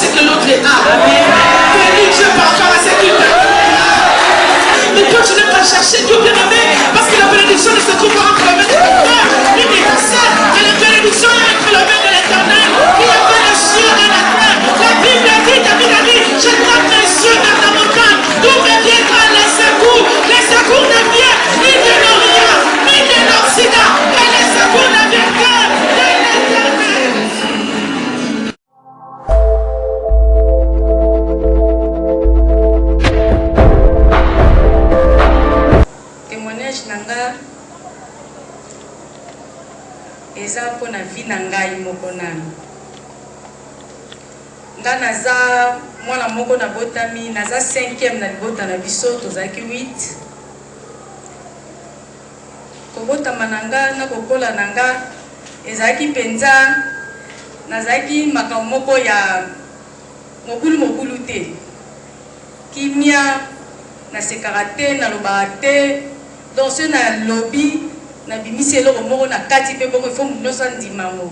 ce que l'autre a. Bénis Dieu par rapport à ce qu'il te donne. Ne continue pas à chercher Dieu bien aimé, parce que la bénédiction ne se trouve pas entre les mains de ton frère, ni de ta sœur, mais la bénédiction est entre les mains de l'Éternel, qui a fait le ciel et la terre. La Bible a dit, David a dit, je crois mes yeux vers la montagne, d'où me viendra les secours ne viennent ni de l'Orient, ni de l'Occident, mais les secours ne viennent que de l'Éternel. Témoignage nanga eza pona vie na ngai moko nanu. Nga naza mwana moko na botami, naza 5e na libota na biso, tozalaki 8. Kobotama na nga na kokola na nga ezalaki mpenza nazalaki makambo moko ya mobulu te. Kimia nasekaka te, nalobaka te, donc so na lobi na bimisi eloko moko na kati pe bongo ifo munoso ndimango.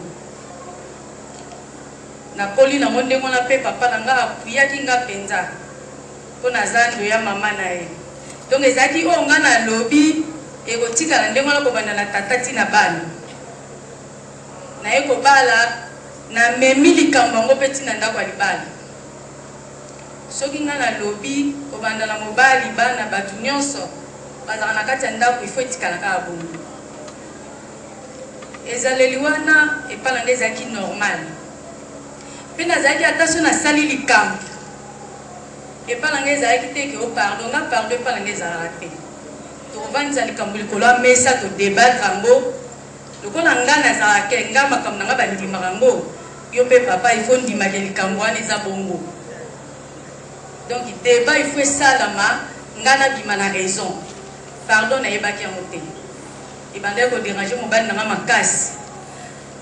Nakoli na ndenge wana pe papa na nga akuyaki nga mpenza mpo naza ndo ya mama na ye. Donc ezalaki oyo nga na lobi ekotikala ndenge wana kobanda na tata tina bana. Naye kobala na memi likambo yango mpe tina ndako ya libala. Soki nga na lobi kobanda na mobali bana bato nyonso bazala na kati ya ndako ifo etikala kaka bongo. Ezaleli wana epala nde ezalaki normal. Mpe nazalaki ata so nasali likambo epala nge ezalaki te ke opardon nga pardon epala nge ezalaka te. Tokovandisa likambo likolo ya mesa todebatre yango lokola nga nazalaka nga makambo na nga bandimaka yango yo mpe papa ifo ndimaka likambo wana eza bongo. Donc débat ifo esalama nga nabima na raison. Pardon nayebaki yango te. Ebandaki kodéranger mobali na nga makasi.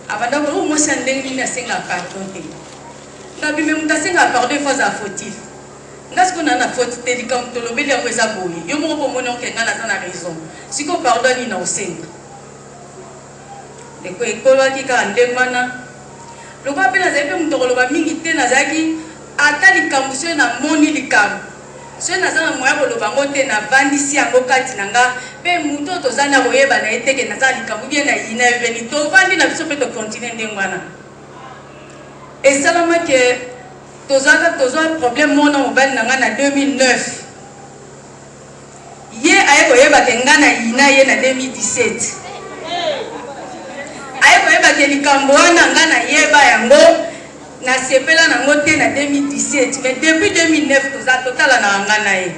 Abandaki koloko mwasi ya ndenge nini asengaka pardon te. Nabime mutu asengaka pardon ifo azala fautif. Nga siko na na faute te likambo tolobeli yango eza boye. Yo moko mpo moni oke nga naza na raison. Siko pardon nini na osenga. Ndeko ekolwaki kaka ndenge wana. Lokola mpe nazali mpe mutu koloba mingi te nazalaki ata likambo soki namoni likambo. Soki naza na moya koloba yango te navandisi yango kati na nga mpe mutu oyo toza na koyeba na ye teke naza likambo bie na yina yebeni tovandi na biso mpe tokontinue ndenge wana. Esalamaki tozwa problème mona mobali na nga na 2009. Ye aye koyebaka nga na yina ye na 2017. Aye koyebaka likambo wana nga na yeba yango na sepela nango te na 2017, mais depuis 2009 toza totala na nga na ye.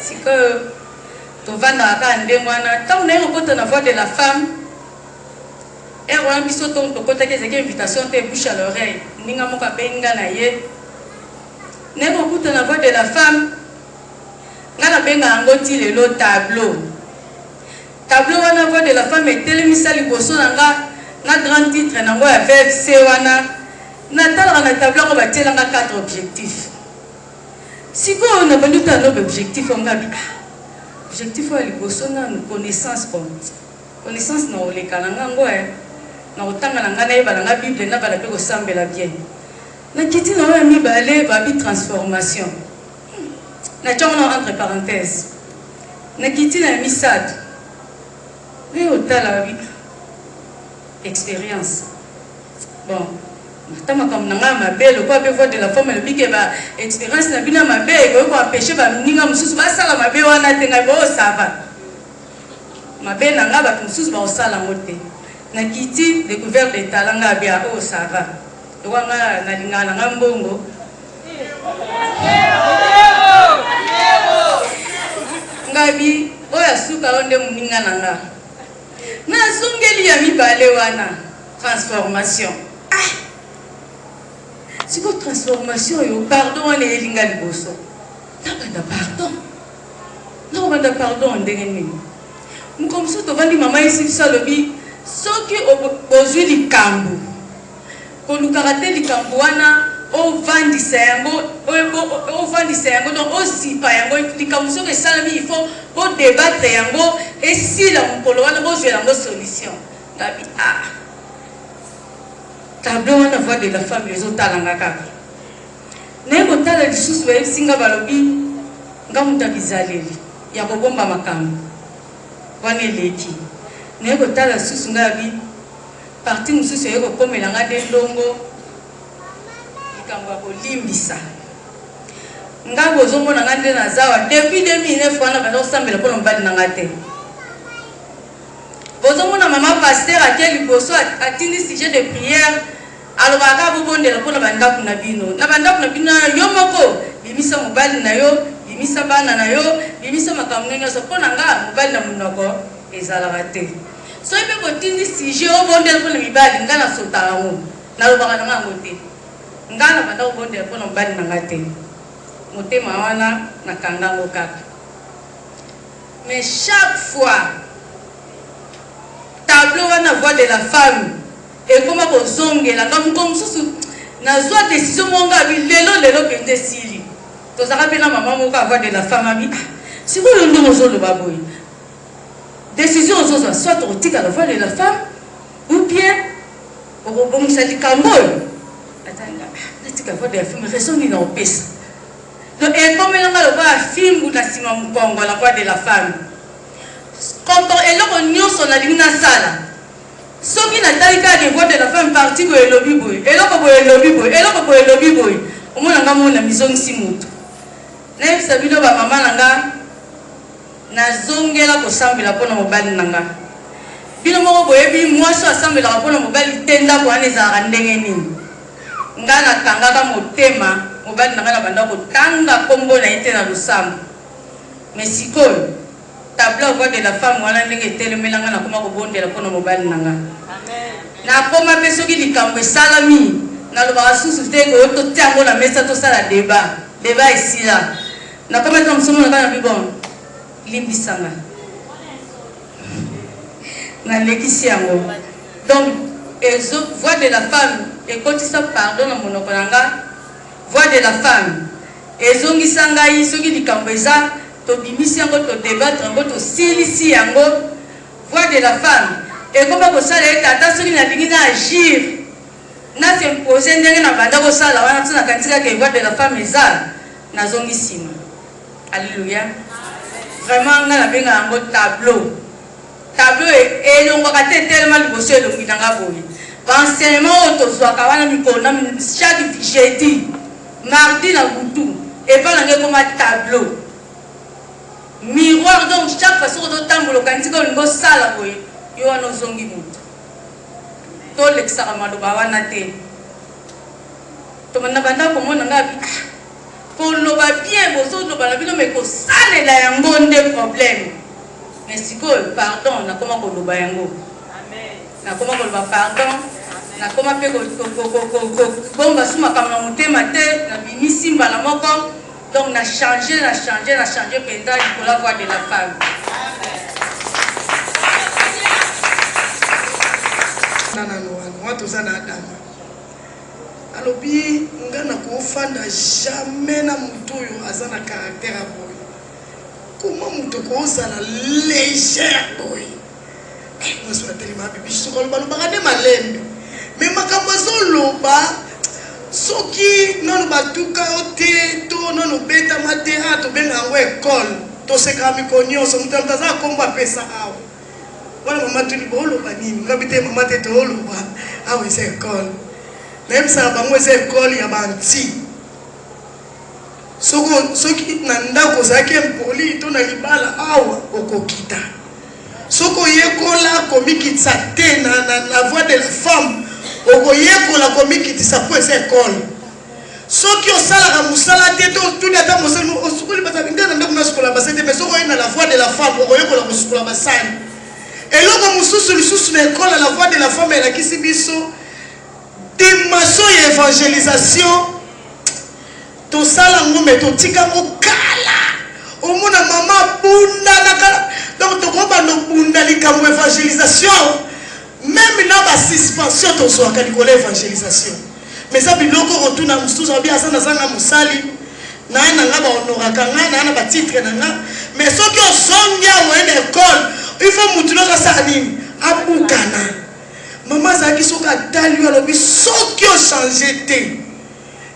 Sikoyo tovandaka kaka ndenge wana ntango naye kokota na voix de la femme ere wana biso ntongo tokotaki ezalaki invitation te bouche à l'oreille ndinga moko abengi nga na ye naye kokuta na voix de la femme nga nabenga yango ti lelo tableau. Tableau wana voix de la femme etelemisa liboso na nga na grand titre nango ya VFC wana natalaka na tableau yango batielanga 4 objectifs. Sikoyo na bandi tala lobe objectif ongabi objectif oyo liboso nanu connaissance bon connaissance na oleka na ngango na otanga na nga nayeba na nga bible na bala mpe kosambela bien nakiti na oyo ya mibale babi transformation na tiongo na entre parenthèse nakiti na misade oui otala oui expérience bon tama comme nanga mabelo ko pe voix de la femme le bike ba expérience na bina mabe ko ko empêcher ba ninga mususu ba sala mabe wana te ngai bo sava mabe nanga ba mususu ba sala ngote na kiti découverte de talent nga bia o sava to nga na lingana nga mbongo ngabi o ya suka onde muninga nanga na zungeli ya mibale wana transformation siko transformation yo pardon wana elinga liboso nakobanda pardon ndenge nini mokomoso tovandi mama esi biso alobi soki ozwi likambo kolukaka te likambo wana ovandisa yango donc osipa yango likambo soki esalami il faut bodebatre yango esila mokolo wana bozwela yango solution ngabi tableau wana voix de la femme ezotalanga kaka naye kotala lisusu bayebisinga balobi nga mutu abizaleli ya kobomba makambo wana eleki naye kotala lisusu nga yabi parti mosusu eye kokomelanga nde ndongo likambo ya kolimbisa nga bozomona nga nde nazawa depuis 2009 wana bazosambela mpona mobali nanga te bozomona mama paster ake liboso atindi sujet de prière alobaka bobondela mpona bandako na bino yo moko bimisa mobali na yo bimisa bana na yo bimisa makambo nyonso mpona nga mobali na monoko ezalaka te so mpe kotindi sujet obondela mpona mibali nga nasotaka yango nalobaka nanga yango te nga na banda kobondela mpona mobali nanga te motema wana nakanga yango kaka mais chaque fois tableau wana voix de la femme ekoma kozongela nga moko mosusu nazwa décision monga abi lelo pende esili tozalaka mpe na mama moko a voix de la femme abi sikoyo ndenge ozoloba boye décision ozozwa soit okotikala voix de la femme ou bien okobongisa likambo oyo atanga natika voix de la femme raison nini na opesa donc ekomelanga lokola fimbu na nsima mokongo la voix de la femme konto eloko nyonso nalingi nasala soki natali kaka voix de la femme parti boye elobi boye eloko boye elobi boye eloko boye elobi boye omona nga mona mizongisi motu nayebisa bino bamama na nga nazongela kosambela mpona mobali na nga bino moko boyebi mwasi asambelaka mpona mobali te ndako wana ezalaka ndenge nini nga nakangaka motema mobali na nga na banda kotanga kombo na ye te na losambo mais sikoyo tableau voix de la femme wana ndenge etelemelanga nakoma kobondela mpona mobali na nga nakoma mpe soki likambo esalami nalobaka susu te koyo totia yango na mesa tosala deba esila nakoma eza mosomona kaka na bibon limbisanga nalekisi yango donc voix de la femme ekotisa pardon na monoko na nga voix de la femme ezongisa ngai soki likambo eza tobimisi yango todebatre yango tosilisi yango voix de la femme ekoma kosala ete ata soki nalingi na agir nasimpose ndenge na banda kosala wana tina kanisi kaka voix de la femme eza nazongi nsima alleluya vraiment nga nabenga yango tableau elongwaka te telema liboso elongi nanga boye baenseignement oyo tozwaka wana mikolo na chaque jeudi mardi na butu epa nange ekoma tableau miroir donc chaque fois soki ozotambola okanisi olingi osala boye yo wana ozongi motu tolekisaka maloba wana te tomana banda komona nga bi koloba bien bozoloba na bino me kosalela yango nde problème mais sikoyo pardon nakoma koloba yango nakoma koloba pardon nakoma mpe bomba su makambo na motema te nabimisi mbala moko donc na changer mpenza likolo voix de la femme moi toza na adama alobi nga nakofanda jamais na motu oyo aza na caractère ya boye koma moto kozala légère boye mosu atelema bibiso balobaka nde malembe me makambo azoloba soki nano batuka yo te to nano betama te tobenga yango ekole tosekaka mikolo nyonso moto aza akombo apesa awa wana mama tuli booloba nini ngabi te mama te tooloba awa eza ekole nayebisaka bango eza ekole ya banti soki na ndako ozalaki empoli to na libala awa okokita soki oyekola komikitisa te na voix de la femme okoyekola komikitisa po eza ekole soki osalaka mosala te totuni ata mosali osukoli basali nde na ndako nasukola basali te mais soki oye na la voix de la femme okoyekola kosukola basali eloko mosusu lisusu na ekole la voix de la femme elakisi biso dimension ya évangélisation tosala ngo me totika ngo kala omona mama bunda nakala donc tokobanda bunda likambo évangélisation même na basuspension tozwaka likolo évangélisation mais ça biloko kotuna mosusu abi asa nazanga mosali naye nanga bahonoraka nga naye na batitre na nga mais soki osongi awa ene ekole il faut motu nyonso asala nini abukana mama azalaki soki soki atali alobi soki ochange te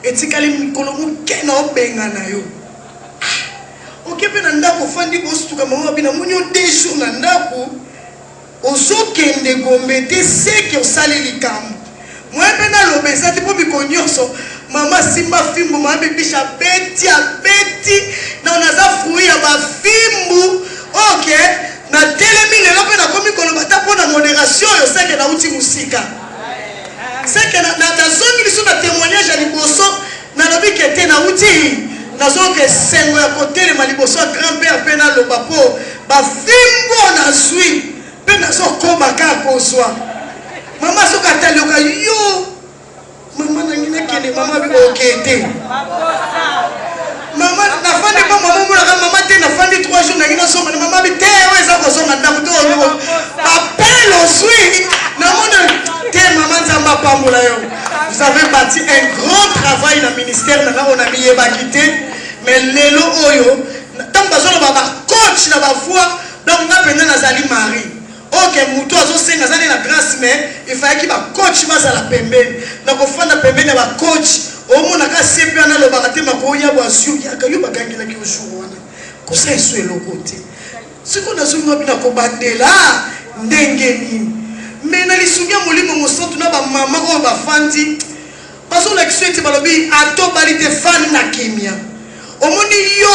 etikali mikolo moke na obenga na yo oke mpe na ndako ofandi bosutuka mama bina moni yo 2 jours na ndako ozokende gombe te seki osali likambo moi mpe naloba eza te mpo biko nyonso mama simba fimbu mama bibisha abeti na naza fruit ya bafimbu ok na telemi lelo mpe nakomi koloba ta mpo na modération oyo seke nauti mosika seke nazongi biso na témoignage ya liboso nalobi ke te nauti nazoka esengo ya kotelema liboso ya grand-père mpe naloba mpo bafimbu nazwi mpe nazokoma kaka kozwa mama soki atalioka yo mama nangina kende mama bikoke te mama nafandi mpo mama monaka mama te nafandi 3 jours nangina songa na mama bi te oyo eza kozonga ndako te oyo apele oswi namona te mama nzambe apambola yo vous avez bâti un grand travail na ministère nanga oyo namiyebaki te mais lelo oyo ntango bazoloba bacoach na bavoi donc nga mpenza nazali mari oke mutu azosenga azali na grâce mais ifayaki bacoach bazala pembeni na kofanda pembeni ya bacoach omonaka se mpe analobaka te makoya bwasio yaka yo bagangelaki ojour wana kosa eso eloko te siko nazongi bina kobandela ndenge nini me na lisungi ya molimo mosantu na bamama oyo bafandi bazolakisa ete balobi atobali te fani na kimia omoni yo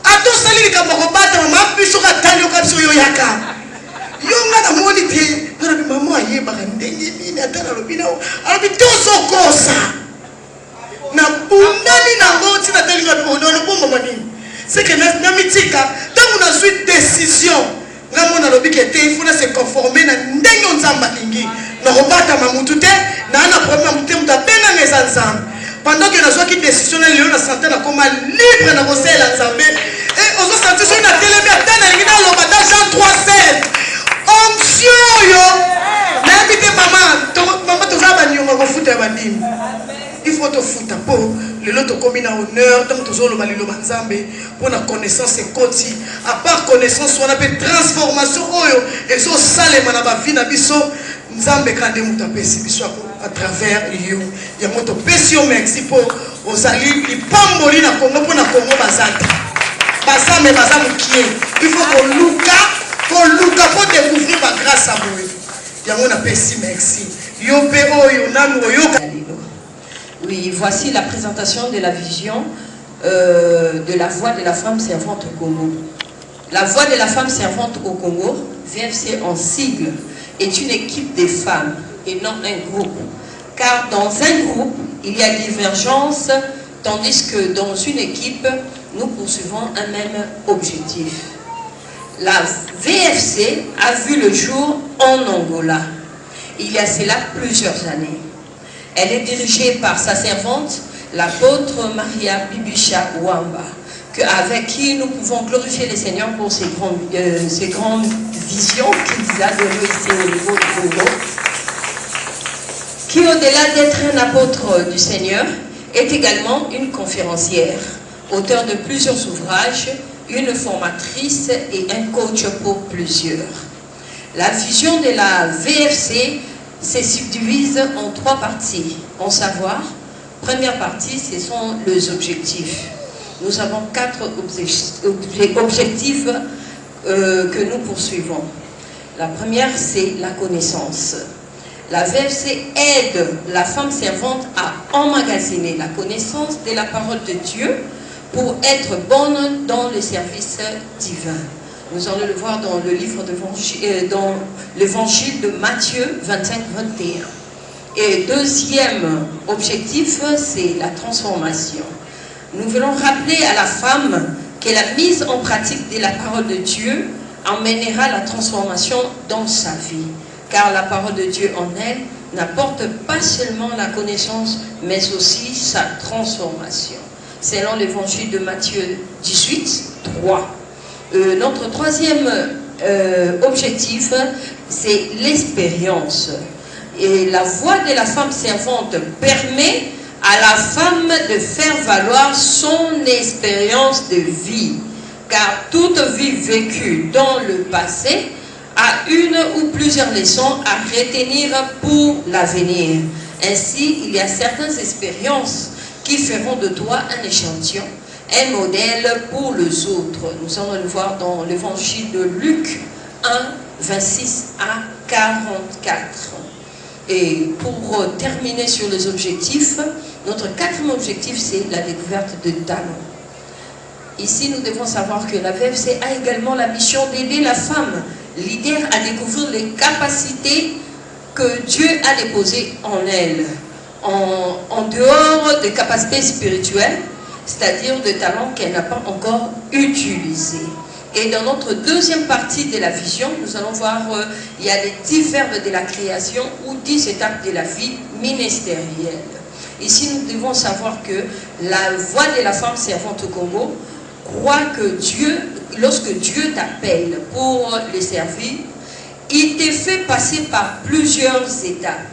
atosali likambo kobata mama bisoka atali yoka biso yo yaka yo nga namoni te nalobi mama ayebaka ndenge nini ata nalobi nao alobi tozokosa na bundani nango ntina talinga nobomama nini seke na mitika ntango nazwi décision nga mona nalobi ke te il faut na se conformer na ndenge nzambe alingi nakobatama mutu te naa na problème mutu te mutu abenganga eza nzambe pendant que nazwaki décision na lelo na santé nakoma libre na kosalela nzambe ozosanti soki natelemi ata nalingi naloba ta Jean 3:16 onction oyo nayebi te mama tozala banionga kofuta ya bandimi il faut tofuta mpo lelo tokomi na honneur ntango tozoloba liloba nzambe mpo na connaissance ekoti à part connaissance wana mpe transformation oyo ezosalema na bavi na biso nzambe kaka nde moto apesi biso à travers yo yango topesi yo merci mpo ozali lipamboli na kongo mpo na kongo baza te baza me baza mokie il faut koluka mpo découvrir bagrâce ya boye yango napesi merci yo mpe oyo nanu oyoka. Oui, voici la présentation de la vision de la voix de la femme servante au Congo. La voix de la femme servante au Congo, VFC en sigle, est une équipe de femmes et non un groupe. Car dans un groupe, il y a divergence, tandis que dans une équipe, nous poursuivons un même objectif. La VFC a vu le jour en Angola, il y a cela plusieurs années. Elle est dirigée par sa servante, l'apôtre Maria Bibisha Wamba, avec qui nous pouvons glorifier le Seigneur pour ces grandes visions qu'il a données ici au niveau du Congo, qui au-delà d'être un apôtre du Seigneur, est également une conférencière, auteure de plusieurs ouvrages, une formatrice et un coach pour plusieurs. La vision de la VFC se subdivise en 3 parties. En savoir, première partie, ce sont les objectifs. Nous avons 4 objectifs que nous poursuivons. La première, c'est la connaissance. La VFC aide la femme servante à emmagasiner la connaissance de la parole de Dieu pour être bonne dans le service divin. Nous allons le voir dans le livre dans l'évangile de Matthieu 25-21. Et deuxième objectif, c'est la transformation. Nous voulons rappeler à la femme que la mise en pratique de la parole de Dieu emmènera la transformation dans sa vie. Car la parole de Dieu en elle n'apporte pas seulement la connaissance, mais aussi sa transformation. Selon l'évangile de Matthieu 18:3. Notre troisième objectif, c'est l'expérience. Et la voix de la femme servante permet à la femme de faire valoir son expérience de vie. Car toute vie vécue dans le passé à une ou plusieurs leçons à retenir pour l'avenir. Ainsi, il y a certaines expériences qui feront de toi un échantillon, un modèle pour les autres. Nous allons le voir dans l'évangile de Luc 1, 26 à 44. Et pour terminer sur les objectifs, notre quatrième objectif, c'est la découverte de talents. Ici, nous devons savoir que la VFC a également la mission d'aider la femme leader à découvrir les capacités que Dieu a déposées en elle, en dehors des capacités spirituelles, c'est-à-dire des talents qu'elle n'a pas encore utilisés. Et dans notre deuxième partie de la vision, nous allons voir, il y a les 10 verbes de la création ou 10 étapes de la vie ministérielle. Ici, nous devons savoir que la voix de la femme servante au Congo croit que Dieu, lorsque Dieu t'appelle pour le servir, il te fait passer par plusieurs étapes.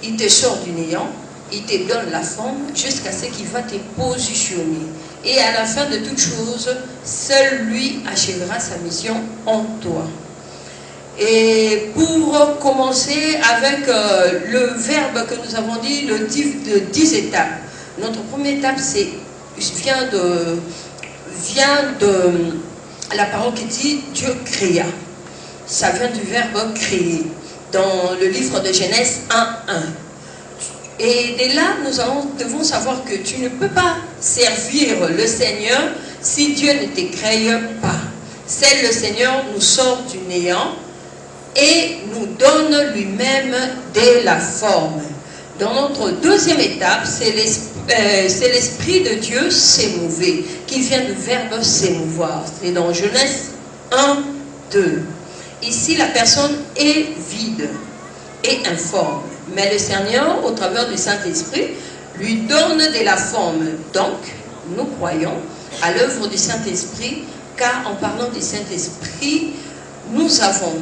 Il te sort du néant, il te donne la forme jusqu'à ce qu'il va te positionner. Et à la fin de toute chose, seul lui achèvera sa mission en toi. Et pour commencer avec le verbe que nous avons dit, le type de 10 étapes. Notre première étape, vient de la parole qui dit Dieu créa. Ça vient du verbe créer dans le livre de Genèse 1.1. Et dès là, nous devons savoir que tu ne peux pas servir le Seigneur si Dieu ne te crée pas. C'est le Seigneur nous sort du néant et nous donne lui-même de la forme. Dans notre deuxième étape, c'est l'Esprit de Dieu s'émouver, qui vient du verbe s'émouvoir. C'est dans Genèse 1, 2. Ici, la personne est vide et informe. Mais le Seigneur, au travers du Saint-Esprit, lui donne de la forme. Donc, nous croyons à l'œuvre du Saint-Esprit, car en parlant du Saint-Esprit, nous avons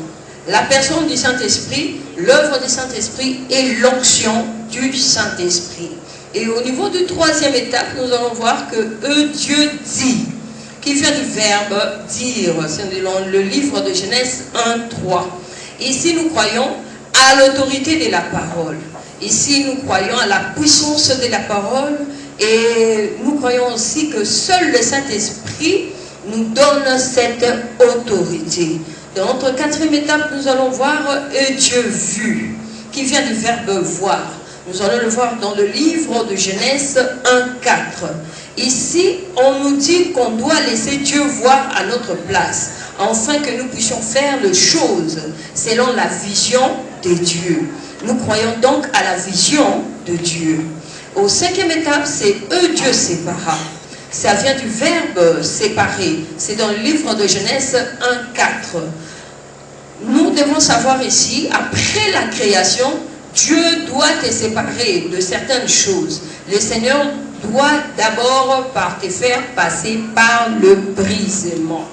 la personne du Saint-Esprit, l'œuvre du Saint-Esprit et l'onction du Saint-Esprit. Et au niveau du troisième étape, nous allons voir que Dieu dit, qui vient du verbe dire, c'est dans le livre de Genèse 1, 3. Ici, nous croyons à l'autorité de la parole. Ici, nous croyons à la puissance de la parole et nous croyons aussi que seul le Saint-Esprit nous donne cette autorité. Dans notre quatrième étape, nous allons voir Dieu vu, qui vient du verbe voir. Nous allons le voir dans le livre de Genèse 1, 4. Ici, on nous dit qu'on doit laisser Dieu voir à notre place, afin que nous puissions faire les choses selon la vision de Dieu. Nous croyons donc à la vision de Dieu. Au cinquième étape, c'est Dieu sépara. Ça vient du verbe séparer. C'est dans le livre de Genèse 1, 4. Nous devons savoir ici, après la création, Dieu doit te séparer de certaines choses. Le Seigneur doit d'abord te faire passer par le brisement.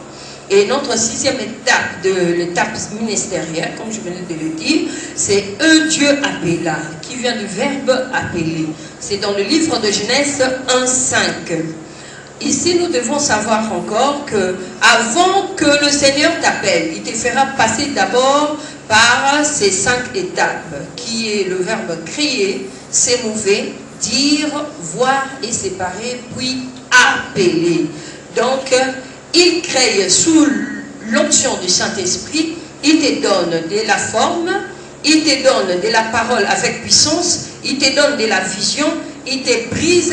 Et notre sixième étape de l'étape ministérielle, comme je venais de le dire, c'est Dieu appela, qui vient du verbe appeler. C'est dans le livre de Genèse 1, 5. Ici, nous devons savoir encore que avant que le Seigneur t'appelle, il te fera passer d'abord par ces 5 étapes, qui est le verbe créer, s'émouver, dire, voir et séparer, puis appeler. Donc, il crée sous l'onction du Saint-Esprit, il te donne de la forme, il te donne de la parole avec puissance, il te donne de la vision, il te brise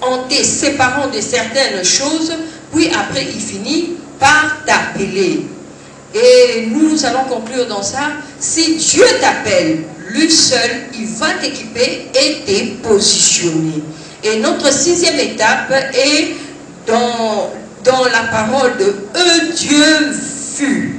en te séparant de certaines choses, puis après il finit par t'appeler. Et nous allons conclure dans ça. Si Dieu t'appelle, lui seul, il va t'équiper et te positionner. Et notre sixième étape est dans la parole de Dieu fut,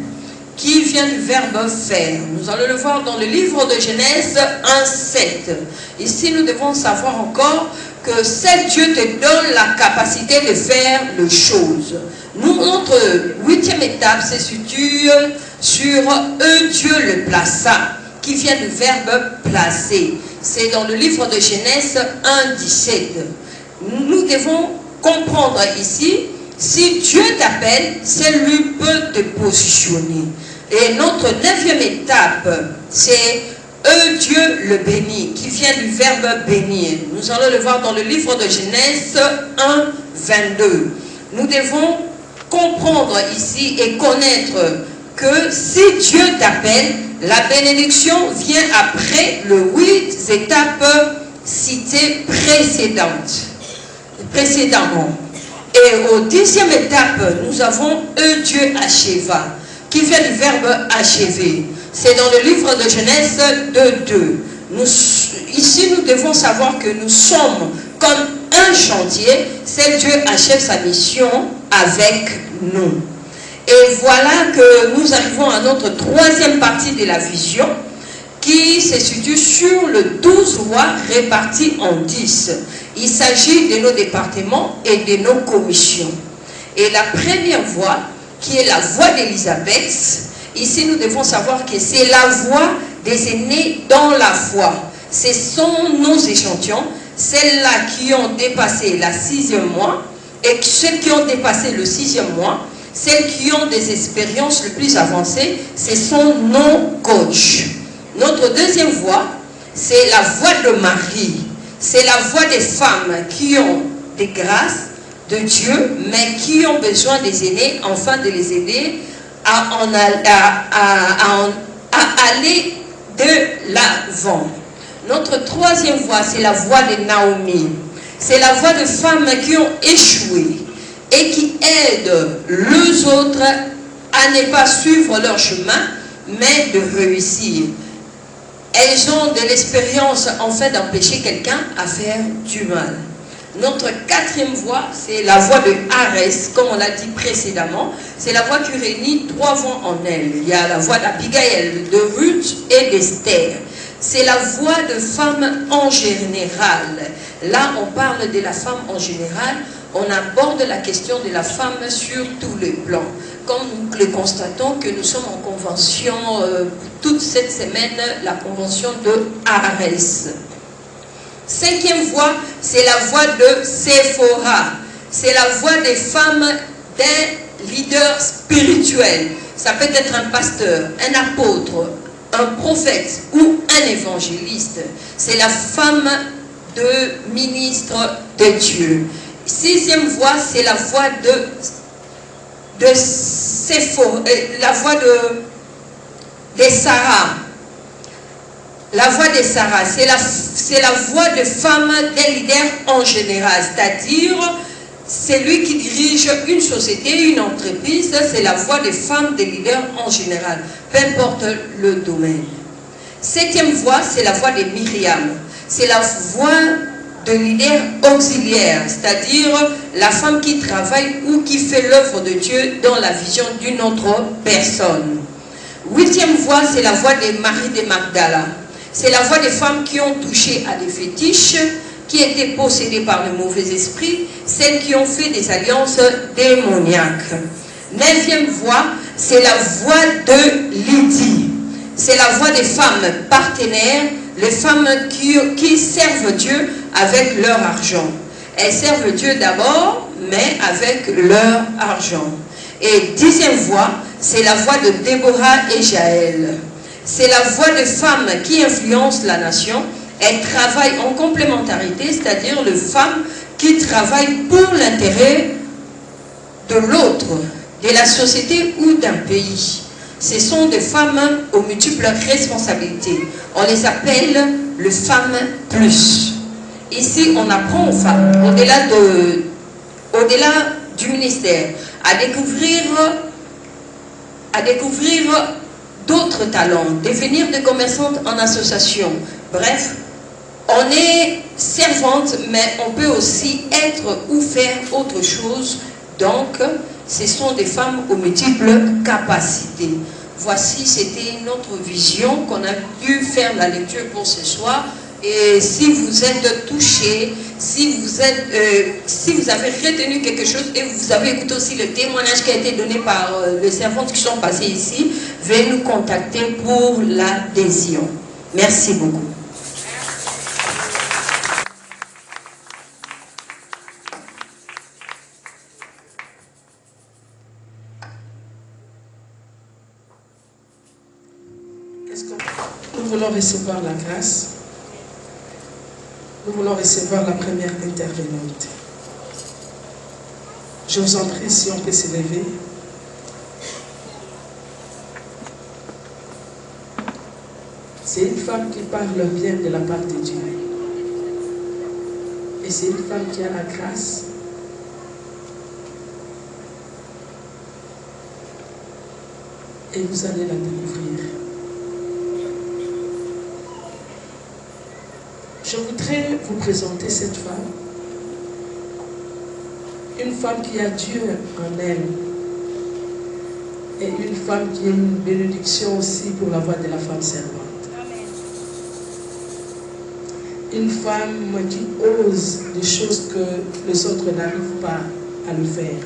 qui vient du verbe faire. Nous allons le voir dans le livre de Genèse 1, 7. Ici, nous devons savoir encore que seul Dieu te donne la capacité de faire les choses. Notre huitième étape se situe sur Dieu le plaça, qui vient du verbe placer. C'est dans le livre de Genèse 1, 17. Nous devons comprendre ici, si Dieu t'appelle, c'est lui peut te positionner. Et notre 9e étape, c'est Dieu le bénit, qui vient du verbe bénir. Nous allons le voir dans le livre de Genèse 1, 22. Nous devons comprendre ici et connaître que si Dieu t'appelle, la bénédiction vient après les 8 étapes citées précédemment. Et au 10e étape, nous avons Dieu acheva, qui vient du verbe achever. C'est dans le livre de Genèse 2.2. Ici, nous devons savoir que nous sommes comme un chantier. C'est Dieu achève sa mission avec nous. Et voilà que nous arrivons à notre 3e partie de la vision, qui se situe sur le 12 rois répartis en 10. Il s'agit de nos départements et de nos commissions. Et la première voie, qui est la voie d'Élisabeth, ici nous devons savoir que c'est la voie des aînés dans la foi. Ce sont nos échantillons, celles-là qui ont dépassé la 6e mois, et ceux qui ont dépassé le 6e mois, celles qui ont des expériences les plus avancées, ce sont nos coachs. Notre deuxième voie, c'est la voie de Marie. C'est la voie des femmes qui ont des grâces de Dieu, mais qui ont besoin des aînés, afin de les aider à aller de l'avant. Notre troisième voie, c'est la voie de Naomi. C'est la voie de femmes qui ont échoué et qui aident les autres à ne pas suivre leur chemin, mais de réussir. Elles ont de l'expérience en fait d'empêcher quelqu'un à faire du mal. Notre 4e voie, c'est la voie de Arès, comme on l'a dit précédemment. C'est la voie qui réunit 3 voies en elle. Il y a la voie d'Abigaël, de Ruth et d'Esther. C'est la voie de femme en général. Là, on parle de la femme en général. On aborde la question de la femme sur tous les plans. Comme nous le constatons que nous sommes en convention toute cette semaine, la convention de Arès. 5e voie, c'est la voie de Séphora. C'est la voie des femmes d'un leader spirituel. Ça peut être un pasteur, un apôtre, un prophète ou un évangéliste. C'est la femme de ministre de Dieu. 6e voie, c'est la voie de Séphora, la voie de Sarah. La voie de Sarah, c'est la voie de femme d'un leader en général, c'est-à-dire celui qui dirige une société, une entreprise, c'est la voie des femmes des leaders en général, peu importe le domaine. 7e voie, c'est la voie de Myriam. C'est la voie de leader auxiliaire, c'est-à-dire la femme qui travaille ou qui fait l'œuvre de Dieu dans la vision d'une autre personne. 8e voie, c'est la voie de Marie de Magdala. C'est la voie des femmes qui ont touché à des fétiches, qui étaient possédées par le mauvais esprit, celles qui ont fait des alliances démoniaques. 9e voie, c'est la voie de Lydie. C'est la voie des femmes partenaires, les femmes qui servent Dieu avec leur argent. Elles servent Dieu d'abord, mais avec leur argent. Et 10e voie, c'est la voie de Déborah et Jaël. C'est la voie de femmes qui influencent la nation. Elles travaillent en complémentarité, c'est-à-dire les femmes qui travaillent pour l'intérêt de l'autre, de la société ou d'un pays. Ce sont des femmes aux multiples responsabilités. On les appelle les femmes plus. Ici, on apprend aux femmes, au-delà du ministère, à découvrir d'autres talents, devenir des commerçantes en association. Bref, on est servante, mais on peut aussi être ou faire autre chose. Donc, ce sont des femmes aux multiples capacités. Voici, c'était notre vision qu'on a pu faire la lecture pour ce soir. Et si vous êtes touché, si vous avez retenu quelque chose et vous avez écouté aussi le témoignage qui a été donné par les servantes qui sont passées ici, veuillez nous contacter pour l'adhésion. Merci beaucoup. recevoir la grâce. Nous voulons recevoir la première intervenante. Je vous en prie si on peut s'élever. C'est une femme qui parle bien de la part de Dieu. Et c'est une femme qui a la grâce. Et vous allez la découvrir. Je voudrais vous présenter cette femme. Une femme qui a Dieu en elle. Et une femme qui est une bénédiction aussi pour la voix de la femme servante. Une femme qui ose des choses que les autres n'arrivent pas à le faire.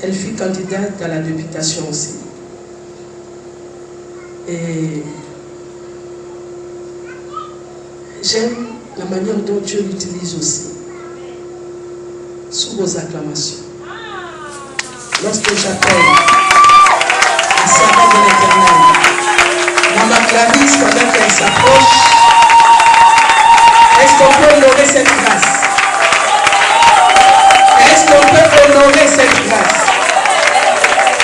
Elle fut candidate à la députation aussi. Et j'aime la manière dont Dieu l'utilise aussi. Sous vos acclamations. Lorsque j'appelle la servante de l'Éternel, Maman Clarisse, pendant qu'elle s'approche, est-ce qu'on peut honorer cette grâce? Est-ce qu'on peut honorer cette grâce?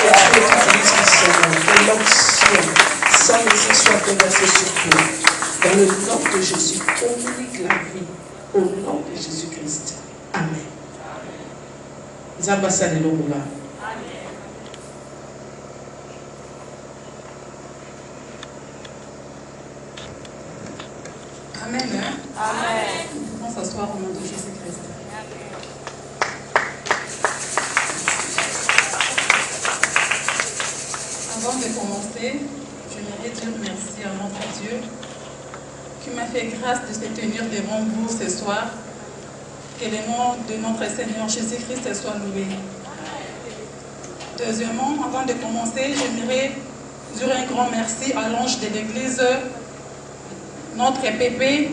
Que Dieu utilise son nom, que l'onction sans musique soit déversée sur toi. Dans le nom de Jésus, communique la vie au nom de Jésus-Christ. Amen. Zambasane Lomula. Amen. Amen. Nous pouvons s'asseoir au nom de Jésus-Christ. Avant de commencer, j'aimerais dire merci à notre Dieu qui m'a fait grâce de se tenir devant vous ce soir. Que le nom de notre Seigneur Jésus-Christ soit loué. Deuxièmement, avant de commencer, j'aimerais dire un grand merci à l'ange de l'Église, notre pépé,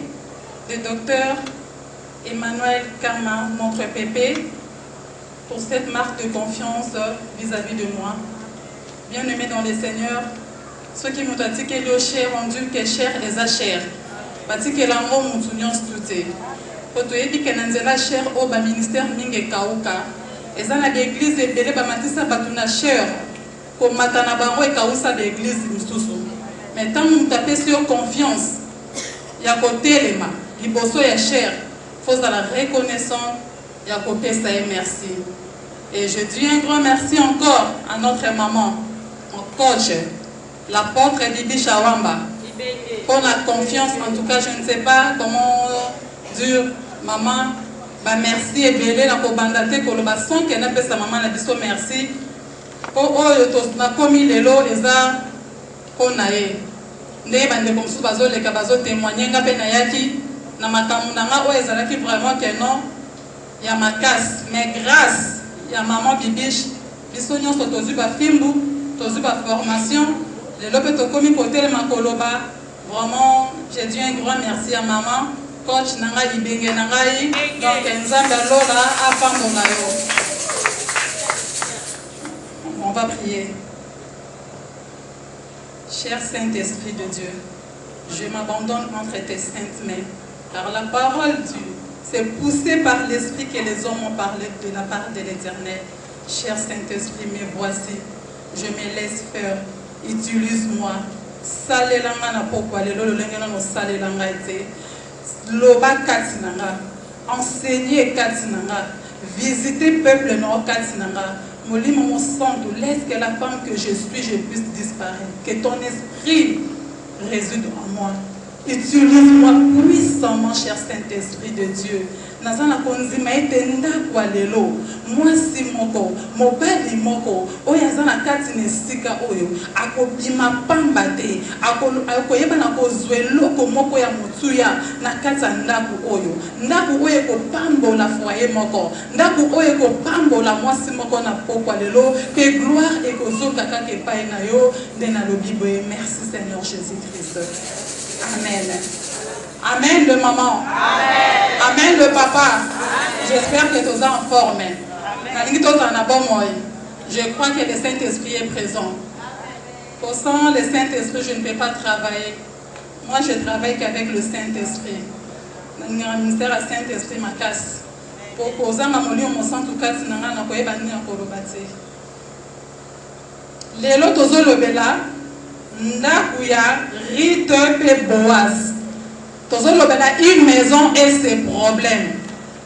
le docteur Emmanuel Karma, notre pépé, pour cette marque de confiance vis-à-vis de moi. Bien-aimé dans le Seigneur, ceux qui m'ont dit que le cher rendu que cher les a cher. Bati que l'amour m'outunions tout. Quand tu dis que nanzela cher au bas ministère minge kauka, et ça na l'église et belé ba matisa batuna cher, comme matana bango et kausa l'église mususu. Mais tant nous taper sur confiance. Il y a côté les mains, il bosse est cher, faut à la reconnaissance, il y a côté ça et merci. Et je dis un grand merci encore à notre maman, mon coach, l'apôtre Dibi Shawamba, pour la confiance. En tout cas, je ne sais pas comment dire, maman, bah merci et belé la cobandate colobason qui n'a pas sa maman la biso merci. Pour eux, na commis les lots et ça, qu'on a nde bande comme ça bazo les cabazo témoigner nga pe na yaki na makamu na nga o ezalaki vraiment que non ya makas mais grâce ya maman bibiche biso nyonso tozu ba fimbu tozu ba formation le lope to komi côté le makoloba vraiment j'ai dit un grand merci à maman coach na nga ibenge na ngai donc nzambe lola afambola yo. On va prier. Cher Saint-Esprit de Dieu, je m'abandonne entre tes saintes mains, car la parole Dieu, c'est poussé par l'Esprit que les hommes ont parlé de la part de l'Éternel. Cher Saint-Esprit, me voici, je me laisse faire, utilise-moi. Salelanga na pokwa lelo lolenge no salelanga ete. Loba katinanga, enseigner katinanga, visiter peuple no katinanga. Molimo mon sang, laisse que la femme que je suis, je puisse disparaître. Que ton esprit réside en moi. Utilise-moi puissamment, cher Saint-Esprit de Dieu. Nazana konzima etenda kwa lelo. Mwasi moko, mobali moko, oyazana kati nesika oyo. Akobima pamba te. Akoyeba na kozwelo moko ya mutuya na kata ndaku oyo. Ndaku oyo ko pambola foyer moko. Ndaku oyo ko pambola mwasi moko na pokwa lelo. Que gloire et kozoka kake pai na yo de na lobi boye. Merci Seigneur Jésus-Christ. Amen. Amen le maman. Amen. Amen le papa. J'espère que tu es en forme. Je crois que le Saint-Esprit est présent. Sans le Saint-Esprit, je ne peux pas travailler. Moi, je travaille qu'avec le Saint-Esprit. Dans le ministère à Saint-Esprit, ma casse. Pour poser ma molly, mon sang, tout cas, si n'a pas bani à Korobati. Les lots aux olobela, Ndakuya, Rite et Boaz. Tozo lobela une maison et ses problèmes.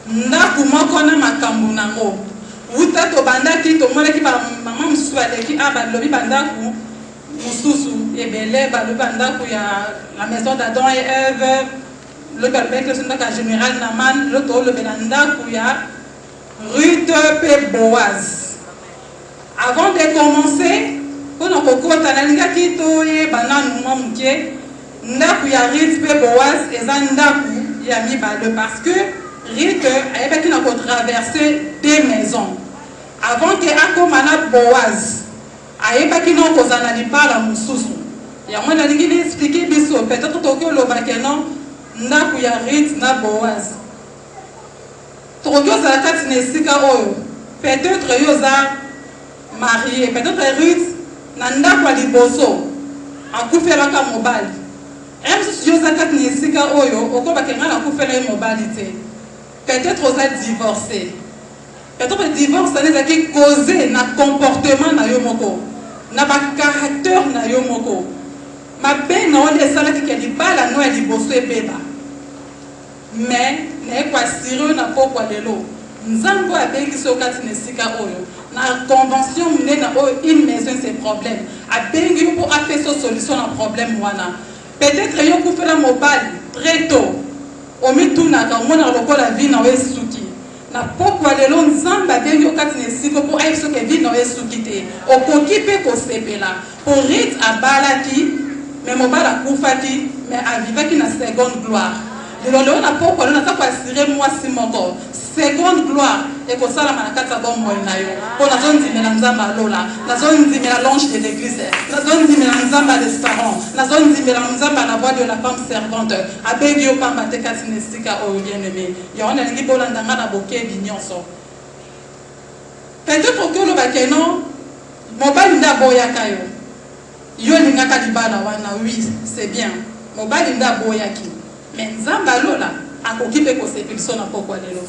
Ndakuma kona makambunango. Uta to bandaki to mole ki ba maman msuale ki aba lobi bandaku mususu ebele ba lobi bandaku ya la maison d'Adam et Ève le balbec le syndicat général Naman le to le bandaku ya Ruth et Boaz. Avant de commencer, on a beaucoup d'analyse qui to ye bananu mamuke ndaku ya Ruth et Boaz et zandaku ya mi ba le parce que Ruth a traversé des maisons. Avant que Akomana Boaz, Aïbaki non kozana li parla mususu. Ya moi na lingi expliquer biso peut-être que le bakeno ndaku ya Ruth na Boaz. Tokyo za kati nesika oyo. Peut-être yoza marié, peut-être Ruth na ndaku liboso akufela ka mobali. Em yoza kati nesika oyo okobakenga na kufela mobali te. Peut-être oza divorcé. Peut-être le divorce, ça n'est pas causé na comportement na yomoko, na ba caractère na yomoko. Ma ben na on est ça qui est pas la noix liboso et beba. Mais n'est pas sérieux na pokwa lelo. Nzambo abengi sokati nesika oyo. Na convention mine na oyo une maison c'est problème. Abengi pour faire sa solution na problème wana. Peut-être yo pour faire la mobile très tôt. Omituna ka mona lokola vie na wesuki. Na pokwa lelo nzamba bengi okati nesiko po aiso ke vie na wesuki te. Okoki pe ko sepela. Pour Ruth abalaki, mais mobala kufaki, mais avivaki na seconde gloire. Lelo na pokwa lelo na ta assurer moi si moko. Seconde gloire et ko sala manakata bombo na yo. Po na zone dimela nzamba lola, na zone dimela l'ange de l'église, na zone dimela nzamba des parents, na zone dimela nzamba la voix de la femme servante. Abegi yo pamba te kati nesika o bien-aimé. Ya on a ngi bolanda ngana bokebi nyonso. Peut-être que le bakeno mobali nda boyaka yo. Yo lingaka libala wana oui, c'est bien. Mobali nda boyaki. Mais nzamba lola akoki pe ko sepilso na pokwa lelo.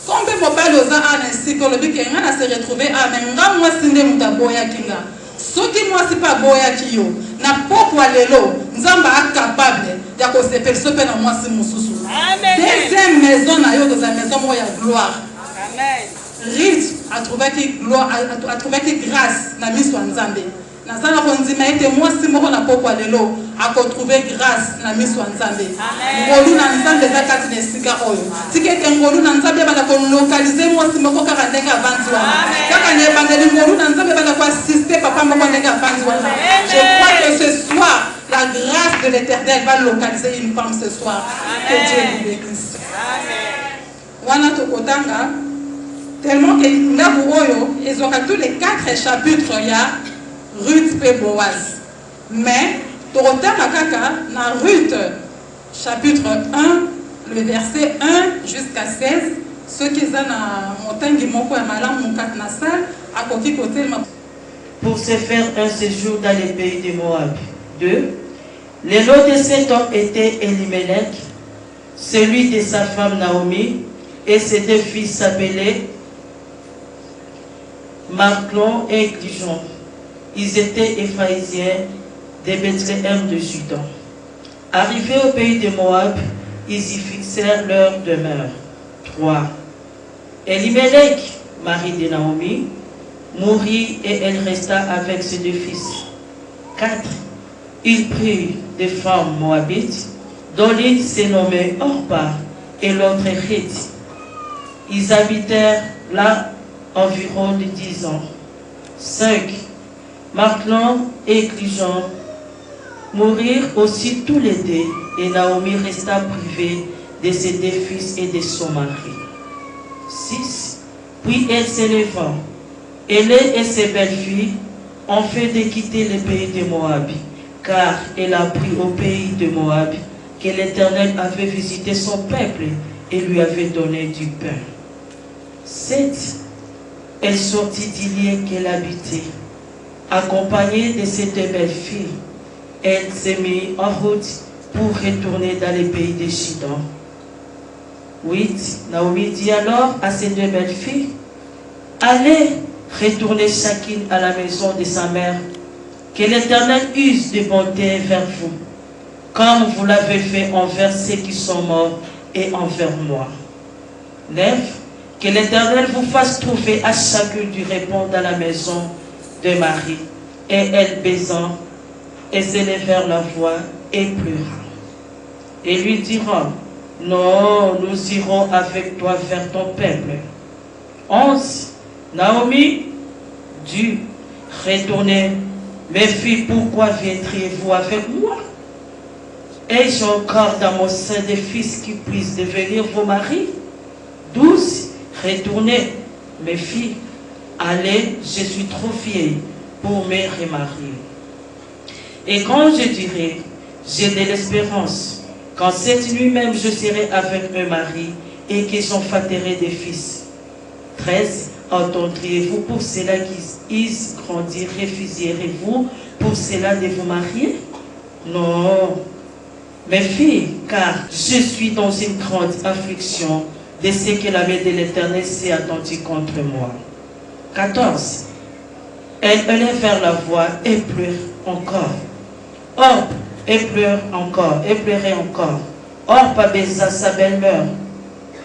Comme mobali oza ana siko le bike ngana se retrouver a menga moi sinde muta boyaki nga. Soki moi si pas boyaki yo na pokwa lelo nzamba a capable ya ko sepilso pe na moi si mususu. Amen. Deuxième maison na yo dans la maison moi ya gloire. Amen. Ruth a trouvé que gloire a trouvé que grâce na miso nzambe. Na sala konzima ete moi si moko na pokwa lelo a trouvé grâce na miso nzambe. Ngolu na nzambe za kati nesika oyo. Tikete ngolu na nzambe bana ko localiser moi si moko kaka ndenga vanzi wana. Kaka ne bandeli ngolu na nzambe bana ko assister papa moko ndenga vanzi wana. Je crois que ce soir la grâce de l'Éternel va localiser une femme ce soir. Que Dieu nous bénisse. Amen. Wana tokotanga tellement que ndabu oyo ils ont tous les 4 chapitres ya Ruth et Boaz. Mais, Torotama Kaka, dans Ruth, chapitre 1, le verset 1 jusqu'à 16, ceux qui sont dans montagne de Moko et Malam, Moukat Nassal, à côté côté. Pour se faire un séjour dans les pays de Moab. 2. Les noms de cet homme étaient Elimelech, celui de sa femme Naomi, et ses 2 fils s'appelaient Marclon et Clijon. Ils étaient Éphraysiens de Bethléem de Juda. Arrivés au pays de Moab, ils y fixèrent leur demeure. 3. Elimelech, mari de Naomi, mourut et elle resta avec ses 2 fils. 4. Il prit des femmes moabites, dont l'une se nommait Orpa et l'autre Ruth. Ils habitèrent là environ de 10 ans. 5. Marclon et Clijon mourirent aussi tous les 2, et Naomi resta privée de ses 2 fils et de son mari. 6. Puis elle s'éleva, elle et ses belles-filles ont fait de quitter le pays de Moab, car elle a pris au pays de Moab que l'Éternel avait visité son peuple et lui avait donné du pain. 7. Elle sortit du lieu qu'elle habitait, Accompagnée de ces deux belles filles, elle s'est mise en route pour retourner dans les pays de Shidon. 8. Naomi dit alors à ces deux belles filles, allez retourner chacune à la maison de sa mère, que l'Éternel use de bonté vers vous, comme vous l'avez fait envers ceux qui sont morts et envers moi. 9. Que l'Éternel vous fasse trouver à chacune du répond dans la maison de Marie. Et elle baisant, et s'élevèrent la voix et pleura. Et lui diront, non, nous irons avec toi vers ton peuple. 11. Naomi dut retourner. Mes filles, pourquoi viendriez-vous avec moi? Ai-je encore dans mon sein des fils qui puissent devenir vos maris? 12. Retournez, mes filles. Allez, je suis trop vieille pour me remarier. Et quand je dirai, j'ai de l'espérance, quand cette nuit même je serai avec un mari et que j'enfanterai des fils. 13. Entendriez-vous pour cela qu'ils grandir, refuseriez-vous pour cela de vous marier? Non, mes filles, car je suis dans une grande affliction de ce que la main de l'Éternel s'est attendue contre moi. 14. Elle allait vers la voix et pleure encore. Orp, et pleure encore, et pleurait encore. Orp abaissa sa belle-mère,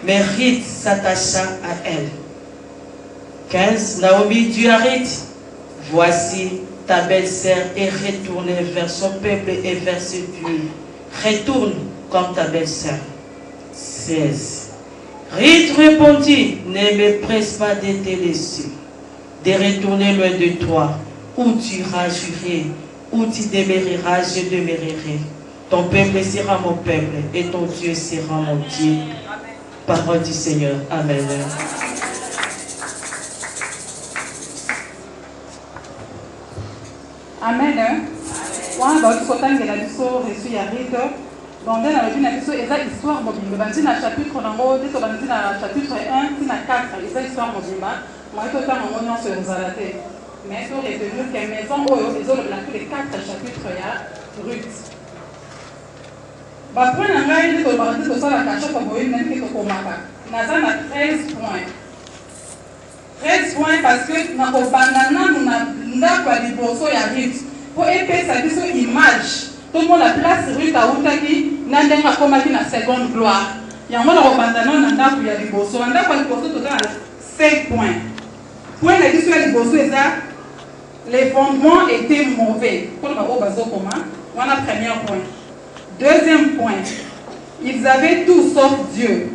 mais Ruth s'attacha à elle. 15. Naomi dit à Ruth, voici ta belle-sœur est retournée vers son peuple et vers ce Dieu. Retourne comme ta belle-sœur. 16. Ruth répondit, ne me presse pas de te laisser, de retourner loin de toi, où tu iras jurer, où tu demeureras, je demeurerai. Ton peuple sera mon peuple et ton Dieu sera mon Dieu. Parole du Seigneur. Amen. Amen. Wana ba kotangela biso reçu ya rite. Donc dans la Bible biso eza histoire mobimba. Bandi na chapitre nango, te to bandi na chapitre 1 ti na 4, eza histoire mobimba. Moi to tanga ngo nyonso ezala te. Mais to retenir que maison oyo ezoloba tous les 4 chapitres ya Ruth. Ba point na ngai ndi to bandi to sala ka choka boyi même que to komaka. Naza na 13 points. 13 points parce que na kobanda nanu na ndako ya liboso ya Ruth. Pour epesa biso image. Tout le monde a place Ruth autaki na ndenge akomaki na seconde gloire. Yango na kobanda nanu na ndako ya liboso. Ndako ya liboso to na 5 points. Point na biso ya liboso eza les fondements étaient mauvais. Pour le comment? Voilà premier point. Deuxième point, ils avaient tout sauf Dieu.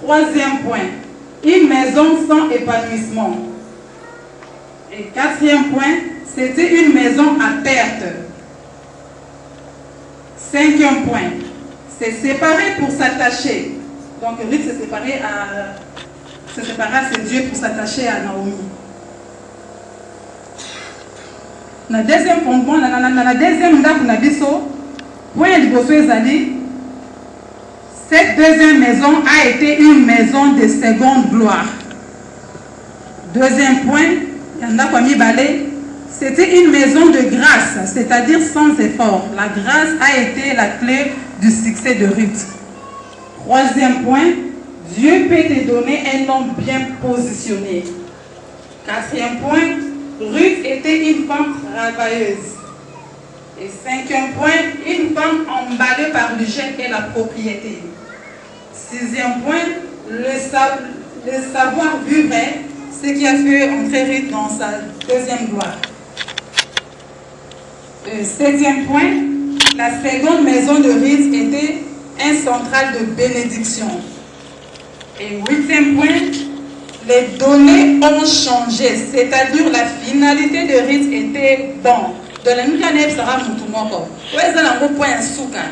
Troisième point, une maison sans épanouissement. Et quatrième point, c'était une maison à perte. Cinquième point, c'est séparé pour s'attacher. Donc Ruth s'est séparé à ses dieux pour s'attacher à Naomi. Na deuxième fondement, na deuxième ndako na biso, point liboso ezali, cette deuxième maison a été une maison de seconde gloire. Deuxième point, ndako ya mibale, c'était une maison de grâce, c'est-à-dire sans effort. La grâce a été la clé du succès de Ruth. Troisième point, Dieu peut te donner un homme bien positionné. Quatrième point, Ruth était une femme travailleuse. Et cinquième point, une femme emballée par le gène et la propriété. Sixième point, le savoir vivre, ce qui a fait entrer Ruth dans sa deuxième gloire. Septième point, la seconde maison de Ruth était un central de bénédiction. Et huitième point, les données ont changé, c'est-à-dire la finalité de Ruth était bon. De la nuit, sera mutumoko. Où est-ce que point souka?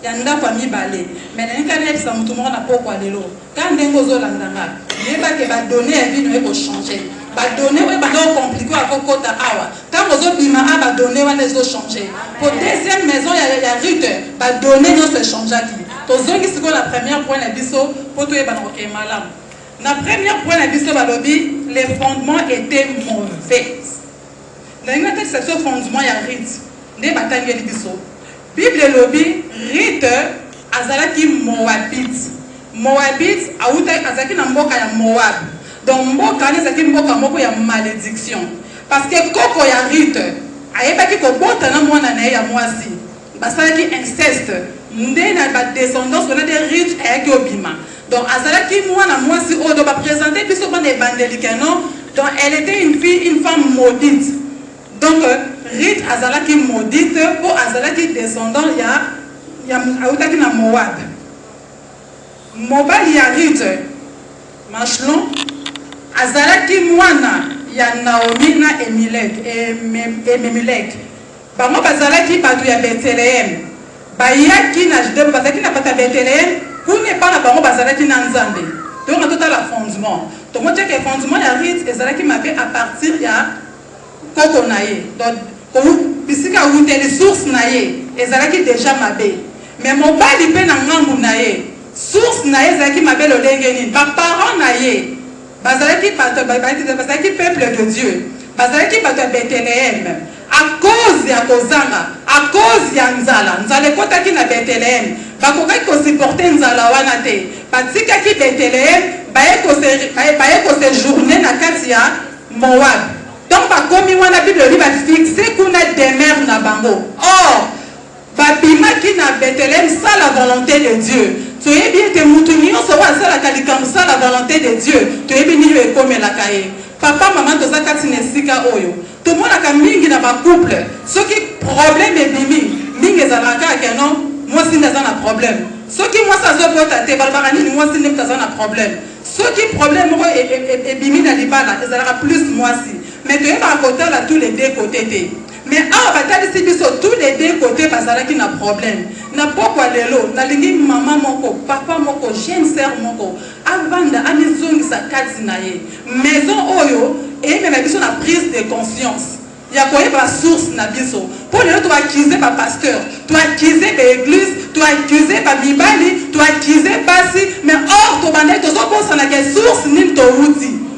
Yanda kwa mibale. Mais la nuit, ça mutumoko na poko alelo. Quand dengozo landanga, il va que ba données et vie ne changer. Ba données ouais ba do compliqué à kokota awa. Quand vous bima a ba données va les changer. Pour deuxième maison il y a Ruth, ba données ne se changer qui. Tozo qui c'est la première point la biso pour toi ba no ke malam. La première point, les fondements étaient mauvais. ndenge te section fondement ya rite nde batangeli biso bible elobi rite azalaki moabite azalaki na mboka ya moab donc mboka wana ezalaki mboka moko ya malédiction parce que koko ya rite ayebaki kobotana mwana na ye ya mwasi basalaki inceste nde na badescendance wana de rite ayaki obima donc azalaki mwana mwasi oyo do baprésente biso bana ebandeli keno donc elle était une femme maudite donc Rite azalaki maudite po azalaki descendant ya autaki na Moab mobali ya Rite Machlon azalaki mwana ya Naomi na Elimelech bango bazalaki bato ya Bethlehem bayaki na Judée bazalaki na bata Bethlehem kune pana bango bazalaki na Nzambe donc on total la fondement to mo teke fondement ya Rite ezalaki mabe à partir ya koko na ye donc bisika uteli source na ye ezalaki déjà mabe mais mobali pe na ngambu na ye source na ye ezalaki mabe lolenge nini ba parents na ye bazalaki peuple de Dieu bazalaki bato ya Bethlehem à cause ya kozanga à cause ya nzala ekotaki na Bethlehem bakokaki kosupporte nzala wana te batikaki Bethlehem baye kosejourne na kati ya Moab donc bakomi wana bible elobi bafixe kuna demeure na bango or babimaki na Bethlehem sa la volonté de Dieu toyebi ete mutu nyonso oyo asalaka likambo sa la volonté de Dieu toyebi nini oyo ekomelaka ye papa mama toza kati na esika oyo tomonaka mingi na bacouple soki problème ebimi mingi ezalaka kaka no mwasi nde aza na problème soki mwasi azobota te balobaka nini mwasi nde aza na problème soki problème moko ebimi na libala ezalaka plus mwasi mais toyebaka kotala tous les deux côtés te mais awa batalisi biso tous les deux côtés bazalaki na problème na pokwa lelo nalingi mama moko papa moko jeune sœur moko avanda amizongisa kati na ye maison oyo eyemema biso na prise de conscience ya koyeba source na biso po lelo toaccuse bapasteur toaccuse baeglise toaccuse bamibali toaccuse basi mais or tobandaki tozobosana ke source nini touti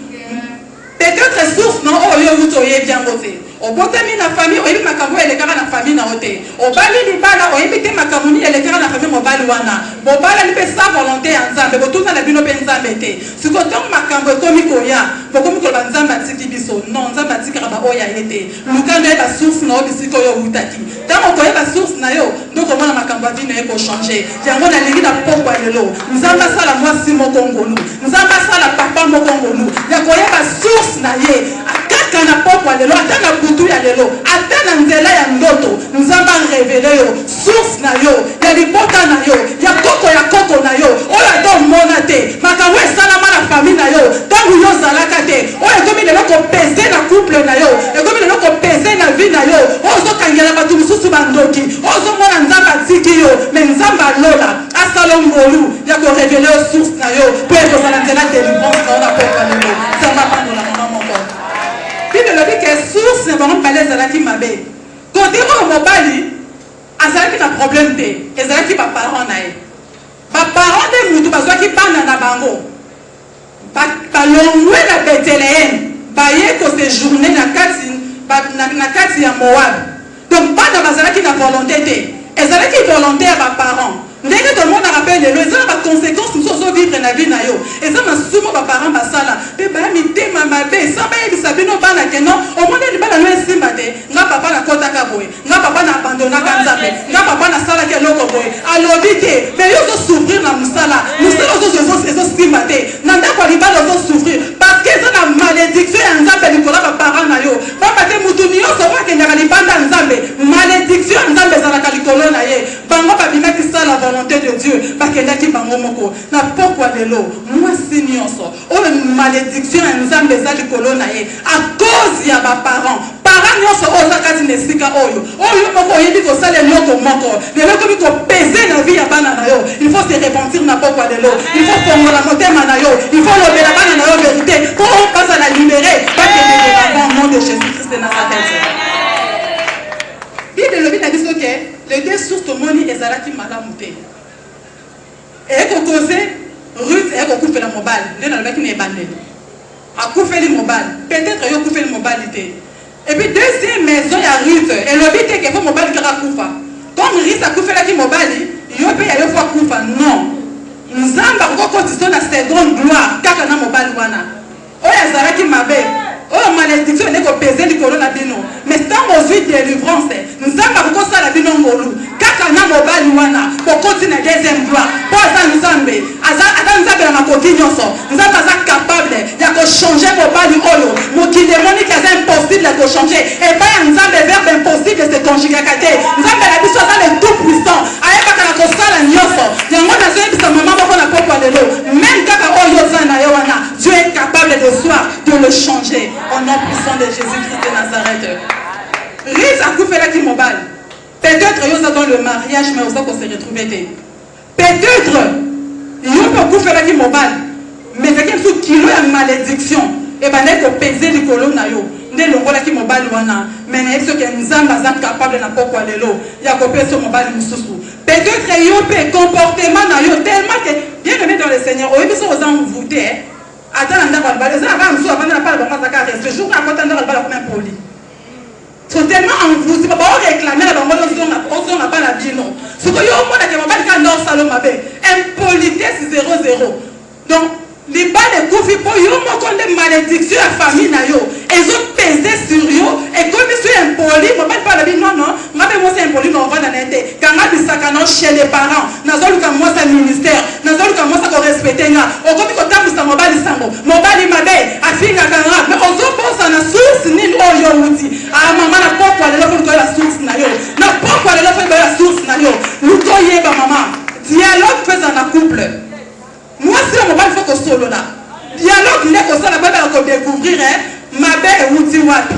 peut-être source non oyo outi oyebi yango te obotami na famille oyebi makambo elekaka na famille na yo te obali libala oyebi te makambo nini elekaka na famille mobali wana bobalani mpe sa volonté ya nzambe botuna na bino mpe nzambe te sikoyo ntango makambo ekomi koya bokomi koloba nzambe atiki biso non nzambe atikaka baoyo aye te luka ndoyeba source na yo bisika oyo outaki ntango koyeba source na yo ndo komona makambo ya vino ye kochange yango nalingi na pokwa lelo nzambe asala mwasi moko ngolu nzambe asala papa moko ngolu ya koyeba source na ye kaka na pokwa lelo ata na butu ya lelo ata na nzela ya ndoto nzambe arevele yo source na yo ya libota na yo ya koko na yo oyo ata omona te makambo esalama na famille na yo ntango yo ozalaka te oyo ekomi lelo kopese na couple na yo ekomi lelo kopese na vie na yo oyo ozokangela bato mosusu bandoki oyo ozomona nzambe atiki yo me nzambe alola asala ngolu ya korevele yo source na yo mpo ekozala nzela délivrance na yo na pokwa lelo nzambe apandola mama moko bible elobi ke source na bango mibale ezalaki mabe kote oyo mobali azalaki na problème te ezalaki baparent na ye baparent nde mutu bazwaki bana na bango balongwe na Bethlehem baye kosejourne na kati ya Moab donc bana bazalaki na volonté te ezalaki volonté ya baparent ndenge tomonaka mpe lelo eza na baconséquence mosusu ozovivre na vie na yo eza masumu baparent basala mpe baya mitema mabe sa bayebisa bino bana keno omoneli bana no esimba te nga papa nakotaka boye nga papa na abandonaka nzambe nga papa nasalaki eloko boye alobi te me yo ozosouffrir na mosala ezosimba te na ndako ya libala ozosouffrir parce que eza na malédiction ya nzambe likolo ya baparent na yo pamba te mutu nyonso oyo akendaka libanda ya nzambe malédiction ya nzambe ezalaka likolo na ye bango babimaki sala volonté de Dieu bakendaki bango moko na pokwa lelo mwasi nyonso oyo malédiction ya nzambe eza likolo na ye à cause ya baparent parent nyonso oyo oza kati na esika oyo moko oyebi kosala eloko moko lelo ekomi kopese na vie ya bana na yo il faut se repentir na pokwa lelo il faut fongola motema na yo il faut lobela bana na yo vérité mpo bazala libéré bakende au nom de Jésus-Christ de Nazareth. Bible elobi na biso ke les deux sources tomoni ezalaki malamu te ekokoze Ruth ekokufela mobali nde nalobaki na ebandeli akufeli mobali peut-être yo okufeli mobali te Et puis deuxième maison, il y a Ruth. Et le but est qu'il faut mobali kaka kufa. Comme Ruth a kufa là qui mobali, il y a pas fois kufa. Non. Nous avons encore continué la seconde gloire. Kaka na mobali wana. Oya zara qui mabe. Oh malédiction n'est que peser le corona bino. Mais tant aujourd'hui délivrance, nous avons encore ça la bino ngolu. Kaka na mobali wana. Pour continuer la deuxième gloire. Pour ça nous avons. Attends nous avons la coquille nyonso. Nous avons capable. Il y a que changer mobali oyo. Qui démonique est impossible de changer. Et pas un verbe impossible de se conjuguer. Nous avons la mission dans le tout puissant. Aïe pas qu'on a ça la nyonso. Il y a un monde qui sa maman va qu'on a pas parlé l'eau. Même kaka oyo zana yowana. Dieu est capable de soi de le changer. Au nom puissant de Jésus-Christ de Nazareth. Riz a coupé là qui mobile. Peut-être il y a dans le mariage, mais on s'est retrouvé. Peut-être il y a un coup fait là qui mobile. Mais c'est qu'il y a un kilo de malédiction. Et bien, il faut peser les colonnes. Il y a un qui mobile. Mais il y a un capable de pas quoi l'élo. Il y a un peser mobile. Peut-être il y a un comportement tellement que bien aimé dans le Seigneur. Au lieu de se voûter. Attends, on a pas le jour à côté, on a pas le poli. Sont tellement envoûtés, on va réclamer la banque, on n'a pas la vie, non. Ce que yo monde qui m'a pas dans salon mabe, impolitesse 0-0. Donc les balles de coufi pour yo mo kon des malédictions à famille na yo. Ils ont pesé sur yo et comme ils sont impolis, moi pas la vie non non, mabe moi c'est impoli non va na nete. Quand on dit ça quand chez les parents, nazolu comme moi c'est ministère, nazolu comme moi ça ko respecter nga. O comme ko tamu sa mobali sango. Mobali mabe afinga kanga, mais on zo pense na source ni oyo wuti. Ah maman na pokwa le ko la source na yo. Na pokwa le ko la source na yo. Luto yeba maman. Dialogue fait dans la couple. Moi, si on va faire que solo là, dialogue n'est que ça, la belle à découvrir, ma belle ou tiwati.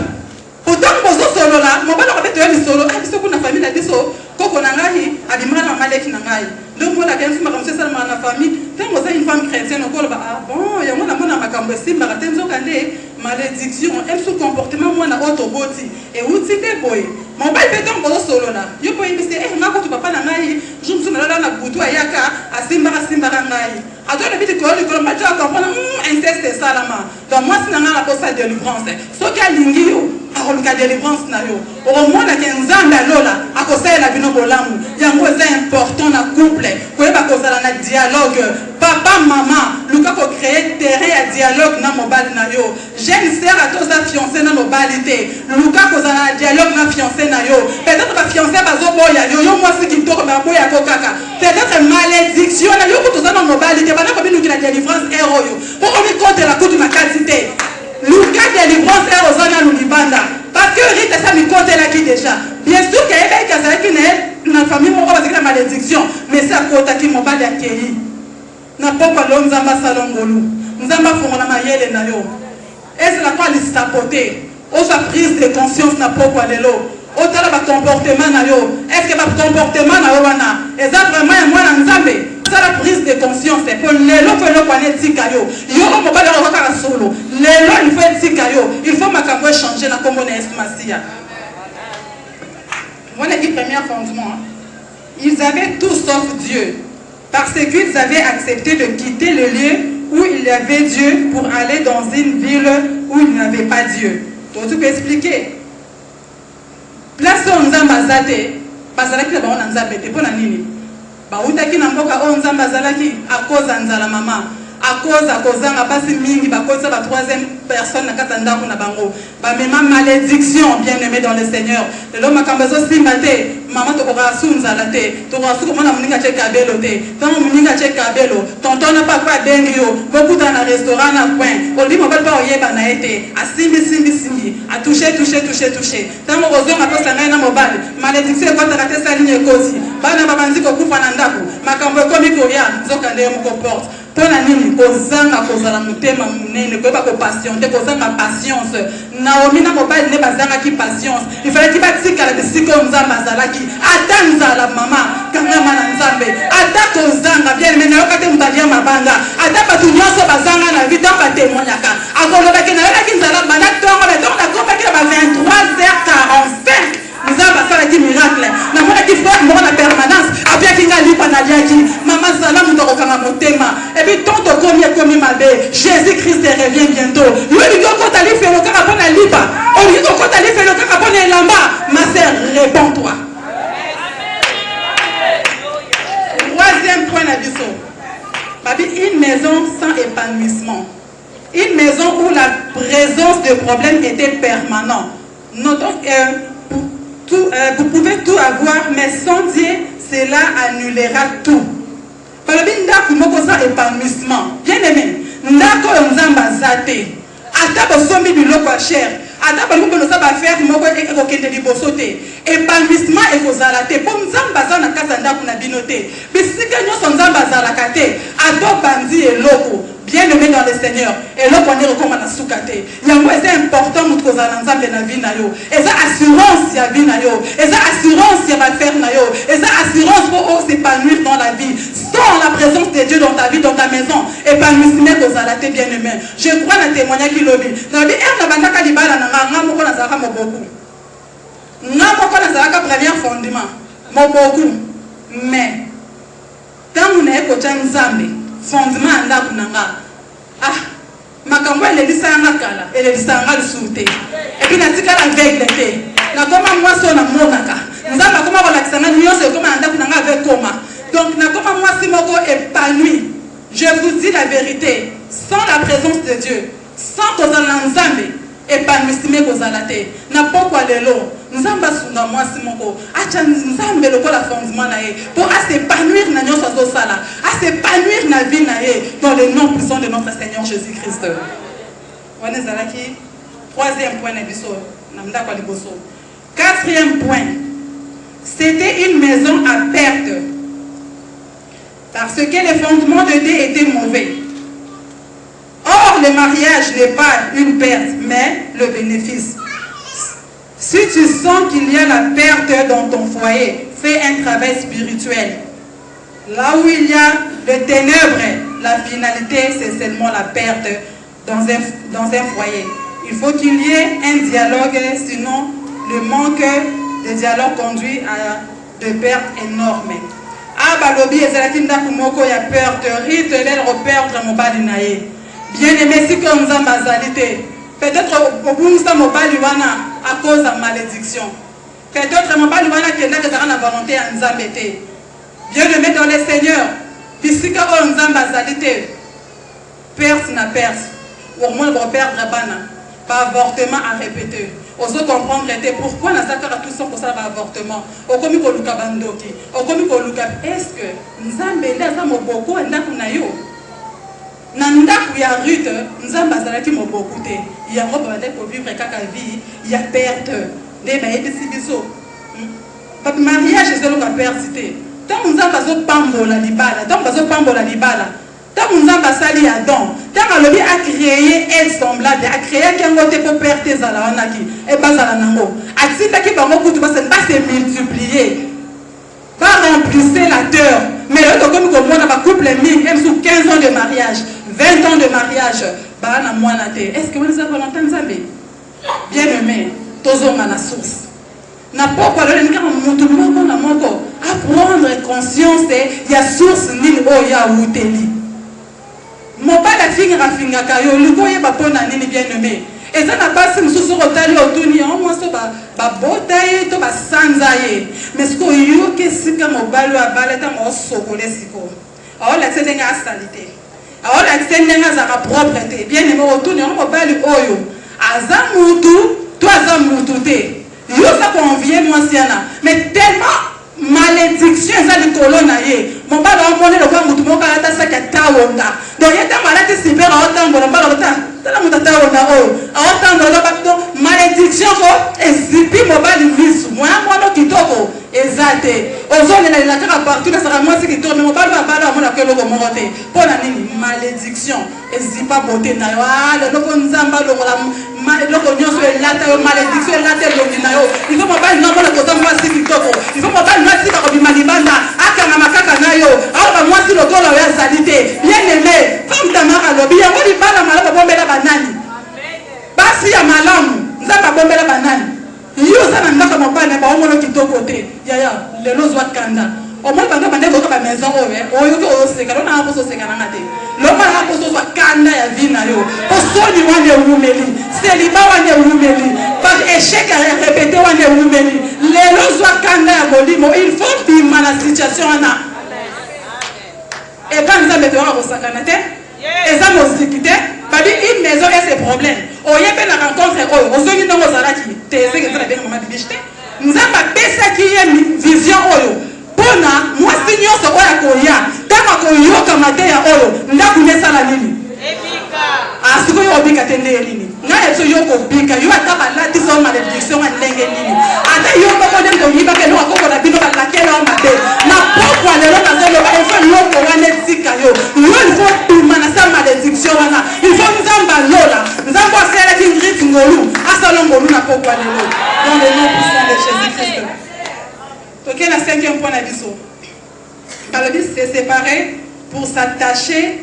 Pourtant, pour ce solo là, mon belle a fait solo, ah, c'est qu'on a famille, la diso, qu'on a ngahi, a dit mal à malek nangai. Donc, moi, la gamme, c'est ma comme c'est ça, ma famille, quand vous avez une femme chrétienne, on va, ah bon, il y a mon amour dans ma cambresse, ma ratenzo kandé, malédiction, elle sous comportement, moi, na autoboti, et où tu t'es boy. Mon belle fait donc pour ce solo là, je peux y dire, eh, ma quand tu papa nangai, je me suis là, la boutou à yaka, à simbara nangai. A toi, le but que le match a compris, inceste ça là, donc moi, c'est la poste de délivrance. Ce qui a l'ingio, a le cas de délivrance, au moins, la 15 ans, à cause de la binobolam, il y a un important dans le couple, pour pas cause de la dialogue. Papa, maman, Lucas pour créer terrain à dialogue dans mon bal nayo. Jeune sœur à tous la fiancée dans nos balités. Lucas pour un dialogue dans fiancée nayo. Peut-être que fiancée va zo boya yo moi ce qui tourne ma boya kokaka. Peut-être malédiction na yo pour tous dans nos balités. Pendant que nous qui la délivrance héros yo. Pour on compte la coupe de ma qualité. Lucas délivrance héros dans le Libanda. Parce que Rita ça me compte là qui déjà. Bien sûr qu'il y a quelqu'un qui n'est dans la famille on va dire la malédiction, mais c'est à côté qui m'a pas accueilli. Na pokwa lo nzamba salongolu nzamba fongola mayele na yo est la quoi les sapoter o sa prise de conscience na pokwa lelo o tala ba comportement na yo est-ce que ba comportement na yo wana eza vraiment moi na nzambe ça la prise de conscience pour lelo ko lo kwane tika yo mo ba le ka solo lelo il faut tika yo il faut makambo changer na kombo na esmasia. Voilà le premier fondement. Ils avaient tout sauf Dieu. Parce qu'ils avaient accepté de quitter le lieu où il y avait Dieu pour aller dans une ville où il n'y avait pas Dieu. Donc tu peux expliquer. Place où nous avons bazate, parce que nous avons bazate, pour la nini. Baoutaki namboka on zamba zalaki à cause de maman. À cause de basi mingi ba cause de la troisième personne na katanda kuna bango ba même malédiction bien aimé dans le Seigneur le l'homme makambezo simbate maman to ko rasunza la te to ko suko mona muninga che kabelo te tant muninga che kabelo tonton na papa dengi yo beaucoup dans un restaurant na coin on dit mo ba oyeba na été a simbi a toucher tant mo rozo na posa na mobile malédiction ko ta sa ligne kosi bana babanzi ko kufa na ndako makambo ko mikoya zokande mo ko porte. Pour la nuit, kozanga kozala mutema munene ko ba ko patience kozanga patience Naomi na mobile ne bazanga ki patience il fallait qu'il batika la bisiko nzamba zalaki atanza la mama kanga mana nzambe ata kozanga bien mais na yoka te mutalia mabanga ata batu nyonso bazanga na vida ba témoignaka akoloba ke na yoka ki nzala bana tongo ba donc na kopa ki ba 23h45 nous avons fait des miracles. Nous avons fait la permanence. Après qu'il y a lipa nadiaki, maman salam nous avons motema. Et puis tant de commis malbé, Jésus Christ revient bientôt. Lui il dit qu'on allait faire le cas après la lipa. On dit qu'on allait faire Elamba, ma sœur, réponds-toi. Troisième point d'abord. Une maison sans épanouissement. Une maison où la présence de problèmes était permanente. Notons, vous pouvez tout avoir, mais sans Dieu, cela annulera tout. Par le sans épanouissement. Bien aimé, ndako nzamba zate. Ata bosomi biloko ya cher. Ata baloko no saba faire moko ekokende liboso te. Épanouissement ekozala te. Po nzamba za na kasa ndako na bino te. Bisika nyonso nzamba zalaka te. Ado bandi eloko. Bien aimé dans le Seigneur. Et là, on est recommandé à soukate. C'est important de nous ensemble dans la vie. Et ça, assurance, il y a vie. Et ça, assurance, il y a faire. Et ça, assurance pour s'épanouir dans la vie. Sans la présence de Dieu dans ta vie, dans ta maison. Épanouissement, vous allez bien aimé. Je crois dans le témoignage qui l'a dit. Dans la vie, il y a un bandaka qui bala na beaucoup. Na beaucoup na zaka premier fondement. Beaucoup. Mais quand on est côté Nzambe, fondement ndaku nanga. Ah, makambo elelisa yanga kala, elelisa yanga lisusu te. Et puis natika la veille te. Na koma mwasi na monaka. Nzamba koma kolakisa nga nyonso ekoma ndaku nanga avec koma. Donc na koma mwasi moko épanoui. Je vous dis la vérité, sans la présence de Dieu, sans kozala nzambe, épanouissement kozala te. Na pokwa lelo, nzamba sunga mwasi moko, acha nzambe lokola fondement na ye pour s'épanouir na nyonso azosala, à s'épanouir na vie na ye dans le nom puissant de notre Seigneur Jésus-Christ. Wana zalaki troisième point na biso, na mda kwa liboso. Quatrième point, c'était une maison à perte. Parce que les fondements de Dieu étaient mauvais. Or, le mariage n'est pas une perte, mais le bénéfice. Si tu sens qu'il y a la perte dans ton foyer, fais un travail spirituel. Là où il y a le ténèbres, la finalité, c'est seulement la perte dans un foyer. Il faut qu'il y ait un dialogue, sinon le manque de dialogue conduit à de pertes énormes. Ah, balobi, ezalakinda kumoko ya perte, rite l'el reperdre mon balinaye. Bien aimé, si comme ça mazalité, peut-être au bout de mobali wana à cause de malédiction. Peut-être mobali wana qui est là que ça a la volonté à nous embêter. Bien aimé dans le Seigneur, puisque on nous mazalité, perte na perte, au moins on perdre bana, pas avortement à répéter. On se comprendre pourquoi na sakara tout ça pour ça avortement. Au komi ko luka bandoki, au komi ko luka. Est-ce que nzambe ndaza moboko ndaku na yo? Nandaku ya Ruth, nzamba zalaki moboko te. Ya roba de pour vivre kaka vie, ya perte. Ne ba yebisi biso. Papa mariage c'est le ka perte te. Tant nzamba zo pambola libala, tant bazo pambola libala. Tant nzamba sali Adam, tant alobi a créé elle semblable, a créé kengo te pour perte zala wanaki et bazala nango. Atinda ki bango kutu ba se multiplier. Va remplir la terre. Mais là, comme on a un couple même sous 15 ans de mariage, 20 ans de mariage, est-ce que vous avez volonté de savoir? Bien aimé, tous ont la source. N'a pas quoi le à prendre conscience il y a source ni o ya uteli. Mon pas la fille rafinga kayo, le boye ba pona ni bien aimé. Et ça n'a pas si nous sommes retalés au tournier, moi ça va botailler, to va sanzailler. Mais ce qu'on y a que si comme au balo à baleta moi sokolé siko. Alors la scène n'a salité. Alors la scène n'a sa propreté. Bien aimé au tournier, on balo oyo. Azamutu, toi azamutu te. Yo ça qu'on vient moi siana. Mais tellement malédiction ça les colonnaillés. Mon balo a monné le quoi mutu mon kalata ça qui tawonda. Donc il y a des maladies super autant bon balo autant. Malédiction et zipi mobile vis moi kitoko ezate ozone na la kaka partout na sera moi qui tourne mobile va bala mona ke loko monte pona nini malédiction et zipa beauté na yo le loko nzamba loko nyonso elata yo malédiction elata longi na yo il faut mobile na mona ko moi kitoko il faut mobile na sika ko bimalibanda aka na makaka na yo alors moi si loko la ya salité bien aimé comme Tamara lobi yango di bala malaba bombela banani basi ya malamu nzamba bombela banani yo sana ndaka mopane ba omono kitoko te ya lelo zwa kanda omona banga bande ko ba maison oyo to oseka lo na poso seka na te lo ma poso so kanda ya vina yo poso ni wane umeli seliba wane umeli par échec à répéter wane umeli lelo zo kanda ya bolimo il faut bima na situation ana et quand nous avons ko sakana te eza moziki te babi une maison et ses problèmes oyebe na rencontre oyo ozongi ndongo zalaki te ezeke zala benga mama bibiche te nzamba pesaki ye vision oyo pona mwasi nyonso oyo akoya ntango akoyoka mateya oyo ndako nesala nini sikoyo obika te ndenge nini ngai ezo yo kobika yo ata balati so malédiction ya ndenge nini ata yo moko nde koyibaka eloko akokola bino balakela yo mabe na pokwa lelo nazoloba ifo eloko wana etika yo yo ilfo bima na sa malédiction wana ilfo nzambe alola nzambe asalaki ngrit ngolu asala ngolu na pokwa lelo dans le nom puissant de Jésus-Christ. Ok, la 5e point na biso balobi se séparer pour s'attacher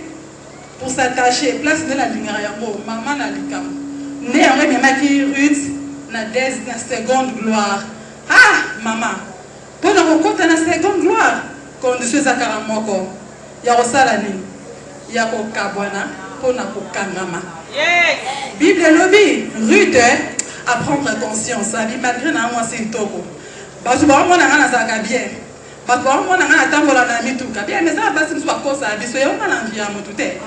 place de la lingara yango maman na likam ne yango memaki Ruth na seconde gloire maman mpona kokota na seconde gloire condition ezakaka moko ya kosala nini ya kokabwana mpona kokangama bible elobi Ruth à prendre conscience abi malgré na mwasi kitoko bato baomona nga nazalaka bien bato baomona nga natambola na mituka bien mais eza basi mosu bakosa biso yonga na nvi ya motu te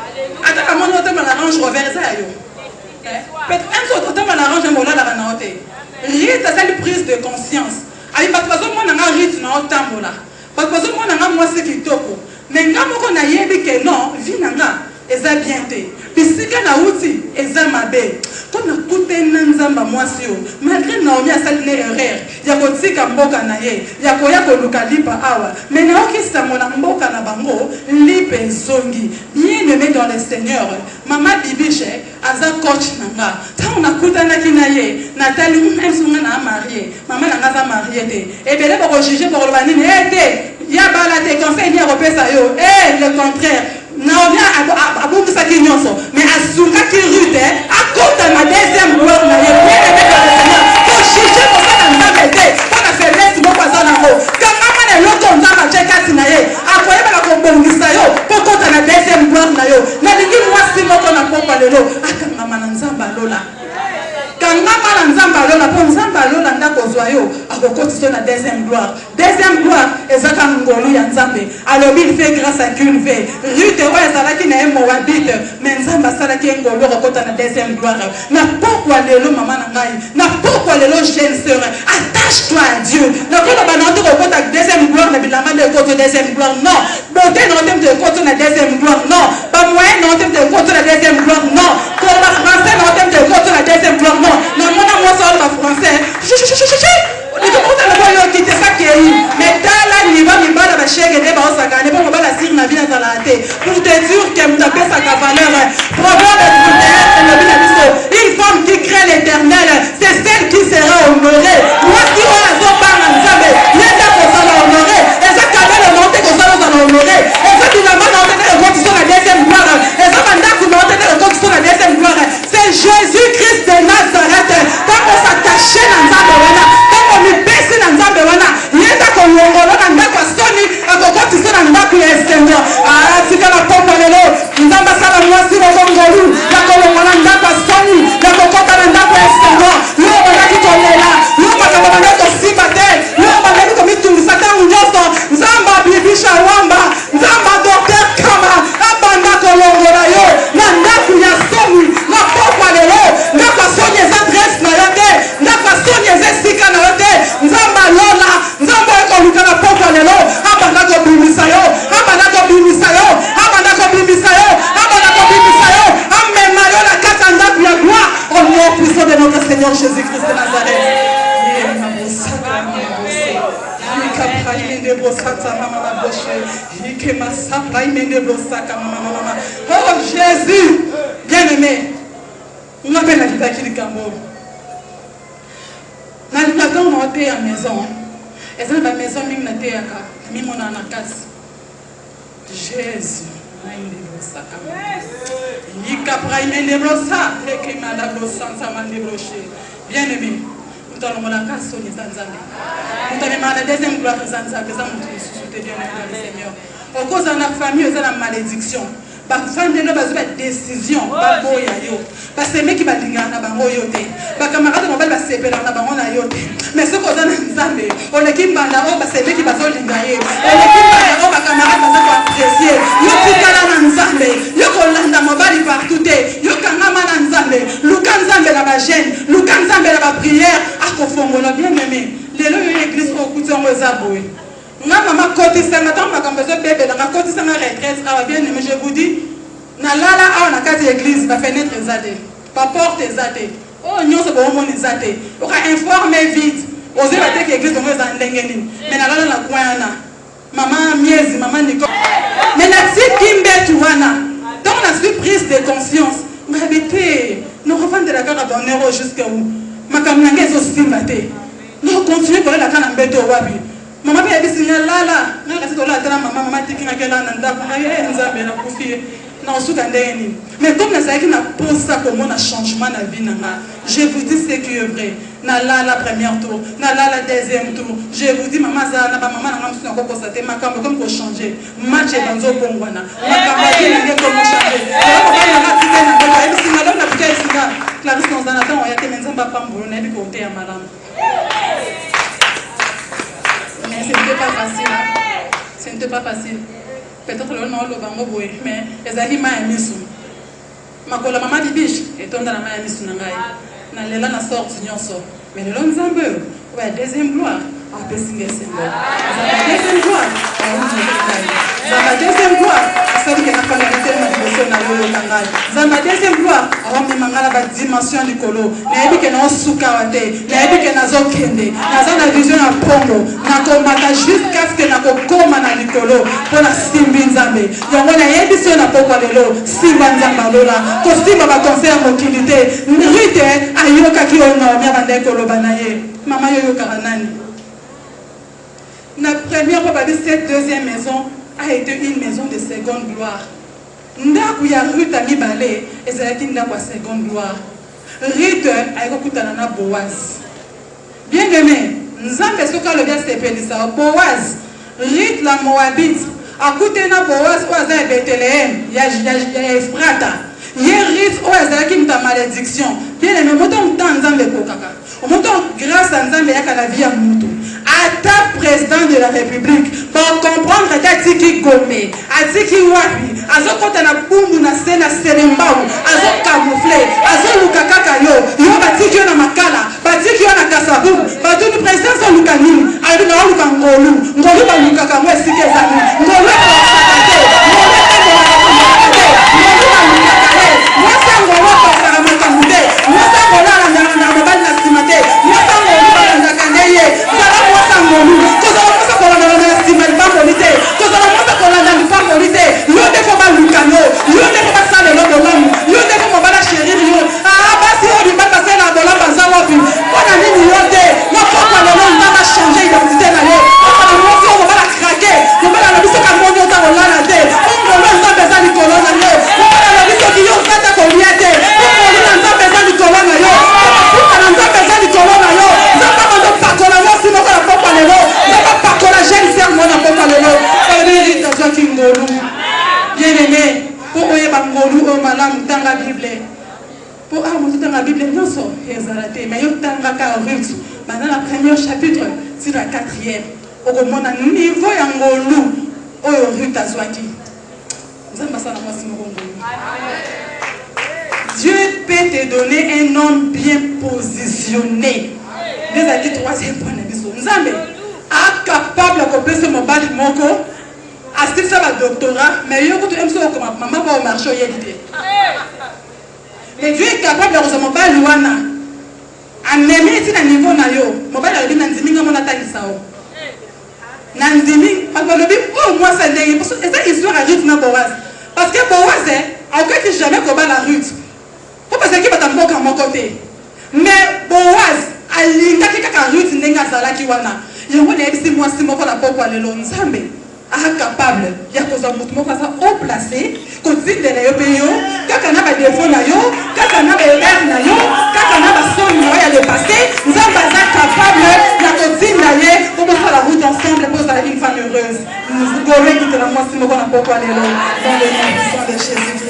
ataka moni otambola na range rover eza ya yo peut-être otambola na range molalaka na yo te rite asali prise de conscience abi bato bazomona nga rite na otambola bato bazomona nga mwasi kitoko mais nga moko nayebi ke non vi na nga eza bien te bisika na uti eza mabe mpona kutena nzamba mwasi yo malgré Naomi asali ne erreur ya kotika mboka na ye ya koya koluka lipa awa mais naokisa mona mboka na bango lipa ezongi bien aimé dans le Seigneur mama bibiche aza coach na nga ntango nakutanaki na ye natali msunga na marié mama na nga aza marié te ebele bakojuge bakoloba nini te ya bala te conseil ni akopesa yo le contraire Naomi abongisaki nyonso mais asungaki Ruth akota na deuxième gloire na ye bien aimé dans le Seigneur kojuge kosala nzambe te mpona faiblesse moko aza nango kangama na eloko nzambe atye kati na ye akoyebaka kobongisa yo mpo kota na deuxième gloire na yo nalingi mwasi moko na pokwa lelo akangama na nzambe alola kangama na nzambe alola mpo nzambe alola ndakozwa yo akokotisa na deuxième gloire ezaka ngolu ya nzambe alobi il fait grâce à qu'une veille Ruth oyo ezalaki na ye moabite mais nzambe asalaki ye ngolu akokota na deuxième gloire na pokwa lelo mama na ngai na pokwa lelo jeune sœur attache-toi à Dieu nakoloba na ote kokota deuxième gloire na bilamba nde ekoti deuxième gloire non bote na ote mte ekoti na deuxième gloire non bamoyen na ote mte ekoti na deuxième gloire non koloba français na ote mte ekoti na deuxième gloire non namona mwasi oloba français likokuta na boyo kite sakei mais tala niva mibala bashege nde baosakane mpo mobala sire na bino ezala te pour te dire que moto apesaka valeur proverbe 31 elobi na biso une femme qui crée l'éternel c'est celle qui sera honorée mwasi oyo azobanga nzambe ye nde kozala honoré eza kabele na ote kozala ozala honoré eza bilamba na ote nde ekotiso na deuxième gloire eza bandako na ote nde ekotiso na deuxième gloire c'est Jésus Christ de Nazareth ntango s'attache na nzambe wana mipesi na nzambe wana yenda kolongola na ndako ya soni akokotisa na ndako ya esengo tika na pomba lelo nzambe asala mwasi moko ngolu na kolongola ndako ya soni na kokota na ndako ya esengo yo bandaki kolela yo makambo bandaki kosimba te yo bandaki komitungisa ntango nyonso nzambe abibisha wamba nzambe docteur kama abanda kolongola yo na ndako ya soni na pokwa lelo ndako ya soni eza adresse na yo te ndako ya soni eza esika na yo te nzambe alola nzambe ekoluka na pokwa lelo abanda kobimisa yo abanda kobimisa yo abanda kobimisa yo abanda kobimisa yo amema yo na kati ya ndako ya gloire au nom puissant de notre Seigneur Jésus-Christ de Nazareth. Oh Jésus, bien-aimé, on appelle la vie qui est nalingaka ona oteya maison eza na bamaison mingi nateyaka mimona na kasi Jésus naindebosaka yikapraimendeblosa ekemadablosansamandebloche bien aimé moto alongolaka soni eza nzambe moto amemaka na deuxième gloire eza nzambe eza moto mosusu te bien aimé le Seigneur Au cause de la famille, il y a la malédiction. Bafande no bazo ba décision ba boya yo ba seme ki ba lingana ba ngoyo te ba camarade no ba sepela na ba ngona yo te mais ce qu'on a nzambe on est ki mbanda o ba seme ki ba zo lingaye on est ki mbanda o ba camarade ba zo apprécier yo tikala na nzambe yo ko landa mobali partout te yo kangama na nzambe luka nzambe na ba jeune luka nzambe na ba prière akofongola bien aimé lelo yo église o kutongo ezaboye. Maman côté ça m'attend ma comme besoin bébé dans ma côté ça ma retraite ah bien mais je vous dis na lala a na carte église ba fenêtre zate pas porte zate oh nyo se bon mon zate on va informer vite oser ba te église comme ça ndengeni mais na lala na kwana maman miezi maman Nico mais na si kimbe tu wana donc la surprise de conscience m'habiter nous revendre de la carte d'honneur jusqu'à où ma kamnanga zo simbate non continuer pour la kana mbeto wabi. Maman a dit lala na kasi to la tala mama tikinga kela na ndako aye nzambe na kufie na osuka ndeni mais comme na saiki na pensa comment na changement na vie nanga je vous dis ce qui est vrai na la première tour na la deuxième tour je vous dis maman za na ba maman na msu na ko constater makambo comme ko changer match banzo bongwana makambo ya nge ko changer ba na tike na ko ya bisinga na bika isinga Clarisse dans un temps on ya te menzamba pambolo na bi ko te ya malamu. Mais ce n'était pas facile. Ce n'était pas facile. Peut-être que le nom de Bango Boy, mais les animaux à Missou. Ma cola maman dit biche, et ton dans la main à Missou Nangaï. N'a l'élan à sort, signor sort. Mais le long zambeu, ouais, deuxième gloire. Ah, Pessingue Simba. La deuxième gloire. La deuxième gloire. Ça dit qu'il n'a pas la dévotion à l'eau Nangaï. La deuxième gloire. Avant de manger la dimension du colo. N'a dit que non soukawate. N'a dit que n'a zo kende. N'a zo la vision à Pongo. N'a combattu jusqu'à ce que n'a koma na likolo. Pour la Simbi Nzambe. Yango na édition na poko lelo. Simba Nzamba lola. Costume va concert mobilité. Rite ayoka ki ono mi abande kolo banaye. Maman yoyo karanani. La première fois, cette deuxième maison a été une maison de seconde gloire. Ndaku ya Ruth a mis balé et c'est là qu'il n'a pas seconde gloire. Ruth a écouté na Boaz. Bien aimé, Nzambe soka le bien s'appelle ça Boaz. Ruth la Moabite a écouté na Boaz au hasard Bethléem. Il y a Ephrata. Hier Ruth au hasard qui m'a malédiction. Bien aimé, moi donc tant Nzambe kokaka. Au moment grâce à Nzambe yaka la vie à Moutou. Ata président de la République pour comprendre ata tiki gomé atiki wapi azo kota na bumbu na sena serembao azo camoufler azo lukaka kayo yo batiki yo na makala batiki yo na kasabu batu ni président so lukanini ali na luka ngolu ba lukaka mwe sike zami ngolu ba sakate ngolu ba lukaka mwasa ngolu ba saramaka mude mwasa ngolu na mabali na simate mwasa ngolu ba ndakandeye Maintenant, la première chapitre, c'est la quatrième. Au niveau Yangolu, au Ruth Azwaki. Dieu peut te donner un homme bien positionné. Des alliés troisième point de vue. Nzambe est capable d'accomplir ce mobile moko. Assister ça va doctorat, mais il y a beaucoup de choses comme maman va au marché au Yédité. Mais Dieu est capable de faire ce mobile wana. Amemi eti na niveau na yo mobile ali na ndimi ngamo na talisa o na ndimi akolobi oh moi ça ndenge parce que c'est histoire à Ruth na Boaz parce que Boaz a aucun jamais combat la Ruth pour parce que batamboka mon côté mais Boaz alinga kaka Ruth ndenge azalaki wana yango na ebisi moi si moko la poko lelo Nzambe capable ya koza mutu moko sa au placé ko zindela yo pe yo kaka na ba défaut na yo kaka na ba erreur na yo kaka na ba situation numéro ya dépassé, nous sommes capables de pour faire la route ensemble pour faire une femme heureuse. Nous voulons quitter la moitié de notre peuple dans le nom de Jésus-Christ.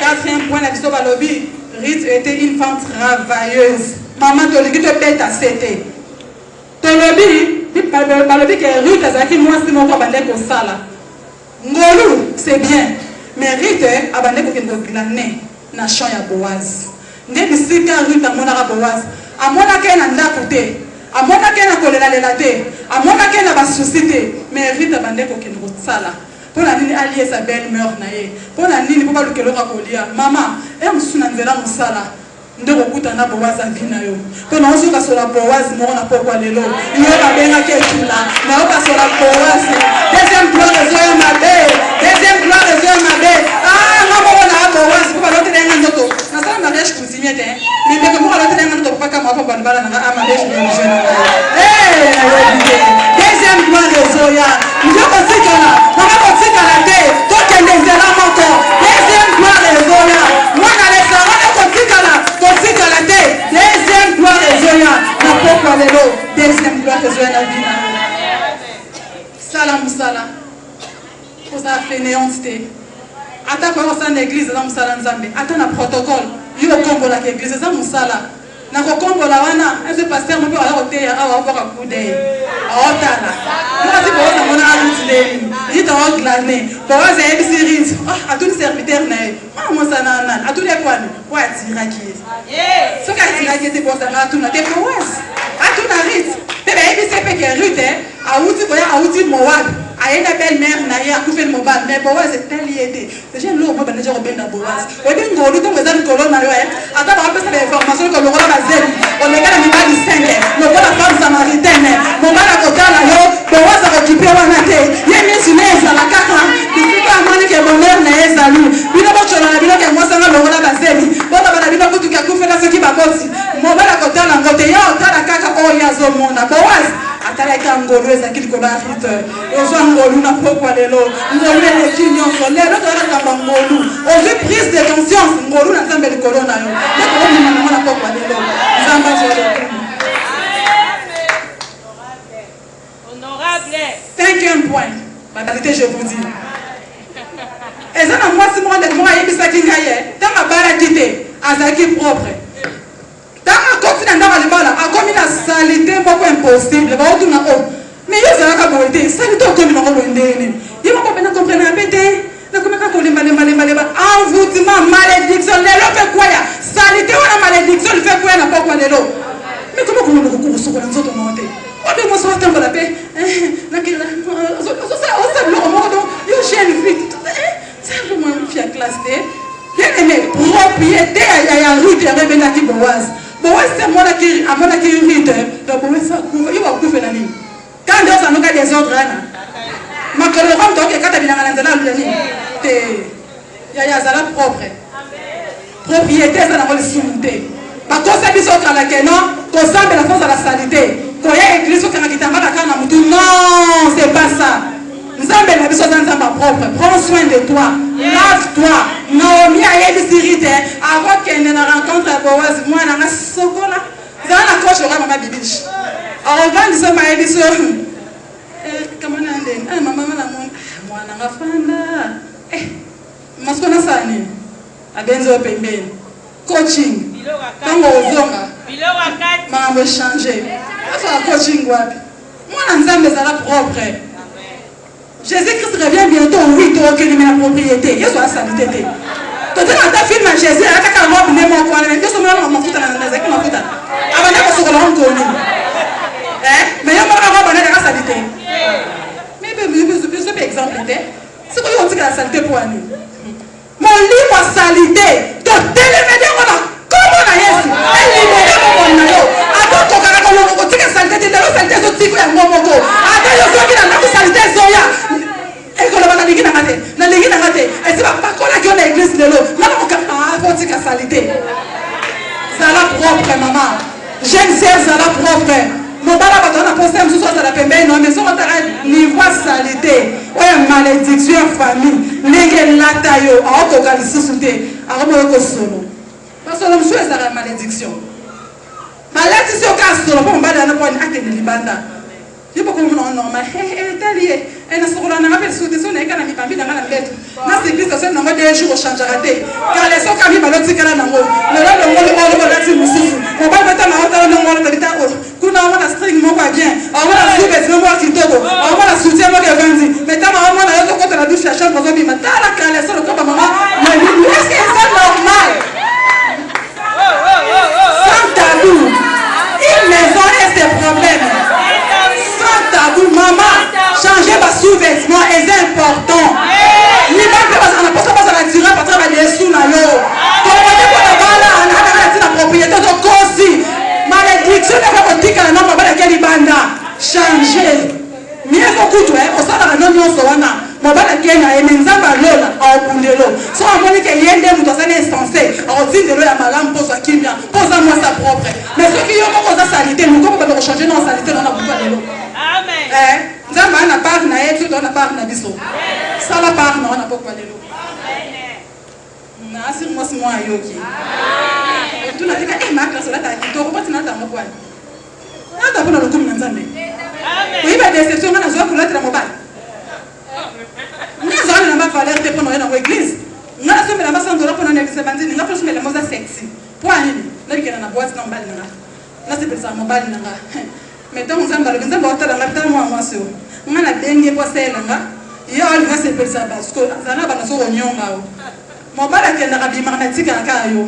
Quatrième point, la vision Balobi, Ruth était une femme travailleuse. Maman, tu as dit que tu es à 7 ans. Balobi que Ruth a dit moi c'est mon papa pour ça là. Ngolu, c'est bien. Mais Ruth a bandé pour qu'il glané na champ ya Boaz. Ndé bisika Ruth a monara Boaz. A monaka na ndakote. A monaka na kolela lelate. A monaka na ba société. Mais Ruth a bandé pour qu'il sala. Pour la nini allier sa belle-mère na ye. Pour la nini papa lukelo ka kolia. Maman, e msuna nzela musala. Ndeko kutana Boaz avina yo. Pour na osuka sola Boaz mo na pokwa lelo. Yo ba benga ke tula. Na oka sola Boaz. Deuxième gloire de Dieu ma belle. Deuxième gloire de Dieu ma belle. Ah, maman na Boaz pour ba lote denga ndoto. Na sala mariage coutumier te. Mais que mo lote denga ndoto paka mo papa bala na mariage religieux. Deuxième gloire de Zoya. Ndeko tikala. Mama ko tikala te. To kende nzela moko. Deuxième gloire de Zoya. Mwana le sarona ko tikala. Deuxième gloire de Zoya. Na pokwa lelo. Deuxième gloire de Zoya na vina. Salam sala. Pour ça fainéante te. Ata ko sa na église na musala nzambe. Ata na protocole. Yo kombo la église za musala. Na ko kombo la wana, ese pasteur mo pe ala oteya awa ko ka kude. Aotala. Moi si boza mona alutile. Ita o glané. Boza e bisirit. Ah, atuni serviteur na e. Moi ça na atuni kwani. Wa tiraki. So ka tiraki te boza atuna te boza. Atuna rit. Bebe e bisepe ke rute. Auti ko ya auti Moab. Aïna belle-mère n'a rien coupé le mobile, mais Boaz est tel y était. C'est juste l'eau, moi, je vais revenir dans Boaz. On dit que nous sommes colonnes, attends, on peut faire l'information que le roi va zéro. On est là, il va du 5, le roi la femme samaritaine, mon mal à côté là, Boaz a occupé un athée. Il y a mis une aise à la carte, il ne faut pas amener que mon mère n'est pas lui. Il n'a pas de chose à la ville que moi, ça va le roi va zéro. Bon, on va la ville pour tout cas, fait là ce qui va passer. Mon mal à côté là, côté, il y a la carte, oh, il y a son monde. Boaz. Atalaka ngolo ezaki likola rite ozwa ngolu na pokwa lelo ngolu eleki nyonso lelo tozalaka ngolu ozwi prise de conscience ngolu na nzambe likolo na yo ndeko omema nango na pokwa lelo nzambe azolo honorable. Cinquième point, banalité je vous dis eza na mwasi moko ndeko moko ayebisaki ngai ye ntango abalaki te azalaki propre. A commis la salité beaucoup impossible. Mais il y a la beauté. Salité au commis dans le monde. Il m'a compris, comprendre un pété. Envoûtement, malédiction. Les lots fait quoi? Salité ou la malédiction, il fait quoi? N'a pas quoi les lots. Mais comment vous recourez sur les autres montés? On peut me sortir pour la paix. C'est vraiment une fille à classe. Bien aimé, propriété à la rue de Rebénaki Boaz. Boaz c'est moi qui a mon accueil rite. Donc Boaz ça couvre, il va couvrir la nuit. Quand on s'en occupe des autres là, ma que le rhum donc quand tu viens à l'intérieur de nuit, il y a ça propre. Propriété ça dans le soumeté. Ma cause c'est biso kala keno, cause c'est la force à la salité. Quand il y a église qui t'a mal à kana mutu, non, c'est pas ça. Nzambe na biso nzamba propre. Prends soin de toi. Lave-toi. Naomi a été sirite avant qu'elle ne rencontre à Boaz. Moi, je suis sokola. Dans la coche, je vais maman bibiche. En revanche, je vais dire ça. Comment on a dit? Ah, maman, moi, je suis fanda. Je suis fanda. A benzo pemben. Coaching. Tango ozonga. Maman veut changer. Enfin, coaching wapi. Moi, nzambe zala propre. Jésus-Christ revient bientôt, oui, tu as la propriété. Il y a la salité. Tu as ta film à Jésus, tu as ta robe, tu as mon coin, tu as ton nom, tu as ton nom, tu as mais il y a ma robe, tu as la salité. Mais je peux exemple. C'est quoi on dit que la salité pour nous? Mon livre salité, tu as télémédié, comment on a dit? Elle libéré mon nom. Attends, tu as dit que la salité, tu as la salité, tu as dit que mon mot. Attends, tu as dit que la salité, Zoya. Et quand on va l'église, on a l'église, et c'est pas qu'on a qui l'église de l'eau. Non, on a dit que la salité. Ça la propre, maman. J'aime ça la propre. Mon papa va te poser un sous à la pembe, non, mais si on a niveau salité, ouais, malédiction, famille, les latayo, à aucun cas, ils se soutiennent, à remonter au solo. Parce que l'homme souhaite la malédiction. malati si okasolo po mbala na poni akende libanda yipo ko mona normal talie ena sokola na ngapel soute so na ekana mipambi na ngana mbeto na sécurité so na ngode jour changera te car les so kami baloti kala na ngo le lo ngolo ngolo balati mususu o ba beta na hota na ngolo tabita o kuna wana string mo kwa bien o wana soube no mo kitoko o wana soutien mo ke vandi meta ma wana yo ko la douche à chambre zo bi matala car les so ko ba mama mais est-ce que c'est normal sans tabou une maison et ses problèmes sans tabou maman changer ma sous-vêtement est important ni pas que parce qu'on a pas à tirer parce qu'on va les sous na yo pour la bala on a propriété de cause malédiction de la boutique na non bala keli banda changer mieux beaucoup toi au sala na non so wana mobala kenya emenza lola au bundelo so amoni ke yende muto sana insensé au tindelo ya malamu poso kimia posa moi sa propre mais ce qui yo ko za salité nous ko ba changer non salité non na bundelo amen nzamba na part na yetu to na part na biso sala part na na pokwa lelo na asir mo simo ayoki tu na tika makla so la ta kitoko pati na ta mo kwa na ta pona lokumu na nzambe amen oui ba déception na zo kula tra mobile nous allons na valeur te pour dans l'église nous sommes la masse d'or pour dans l'église bandine nous sommes les moza sexy pour nini na bikena na boîte na mbali na c'est pour ça mobile na mais donc nous allons nous allons otala ngata moi so ngana benye po sela nga yo ali na c'est pour ça parce que zana bana so onyonga o mobile kenda ka bimatika ka yo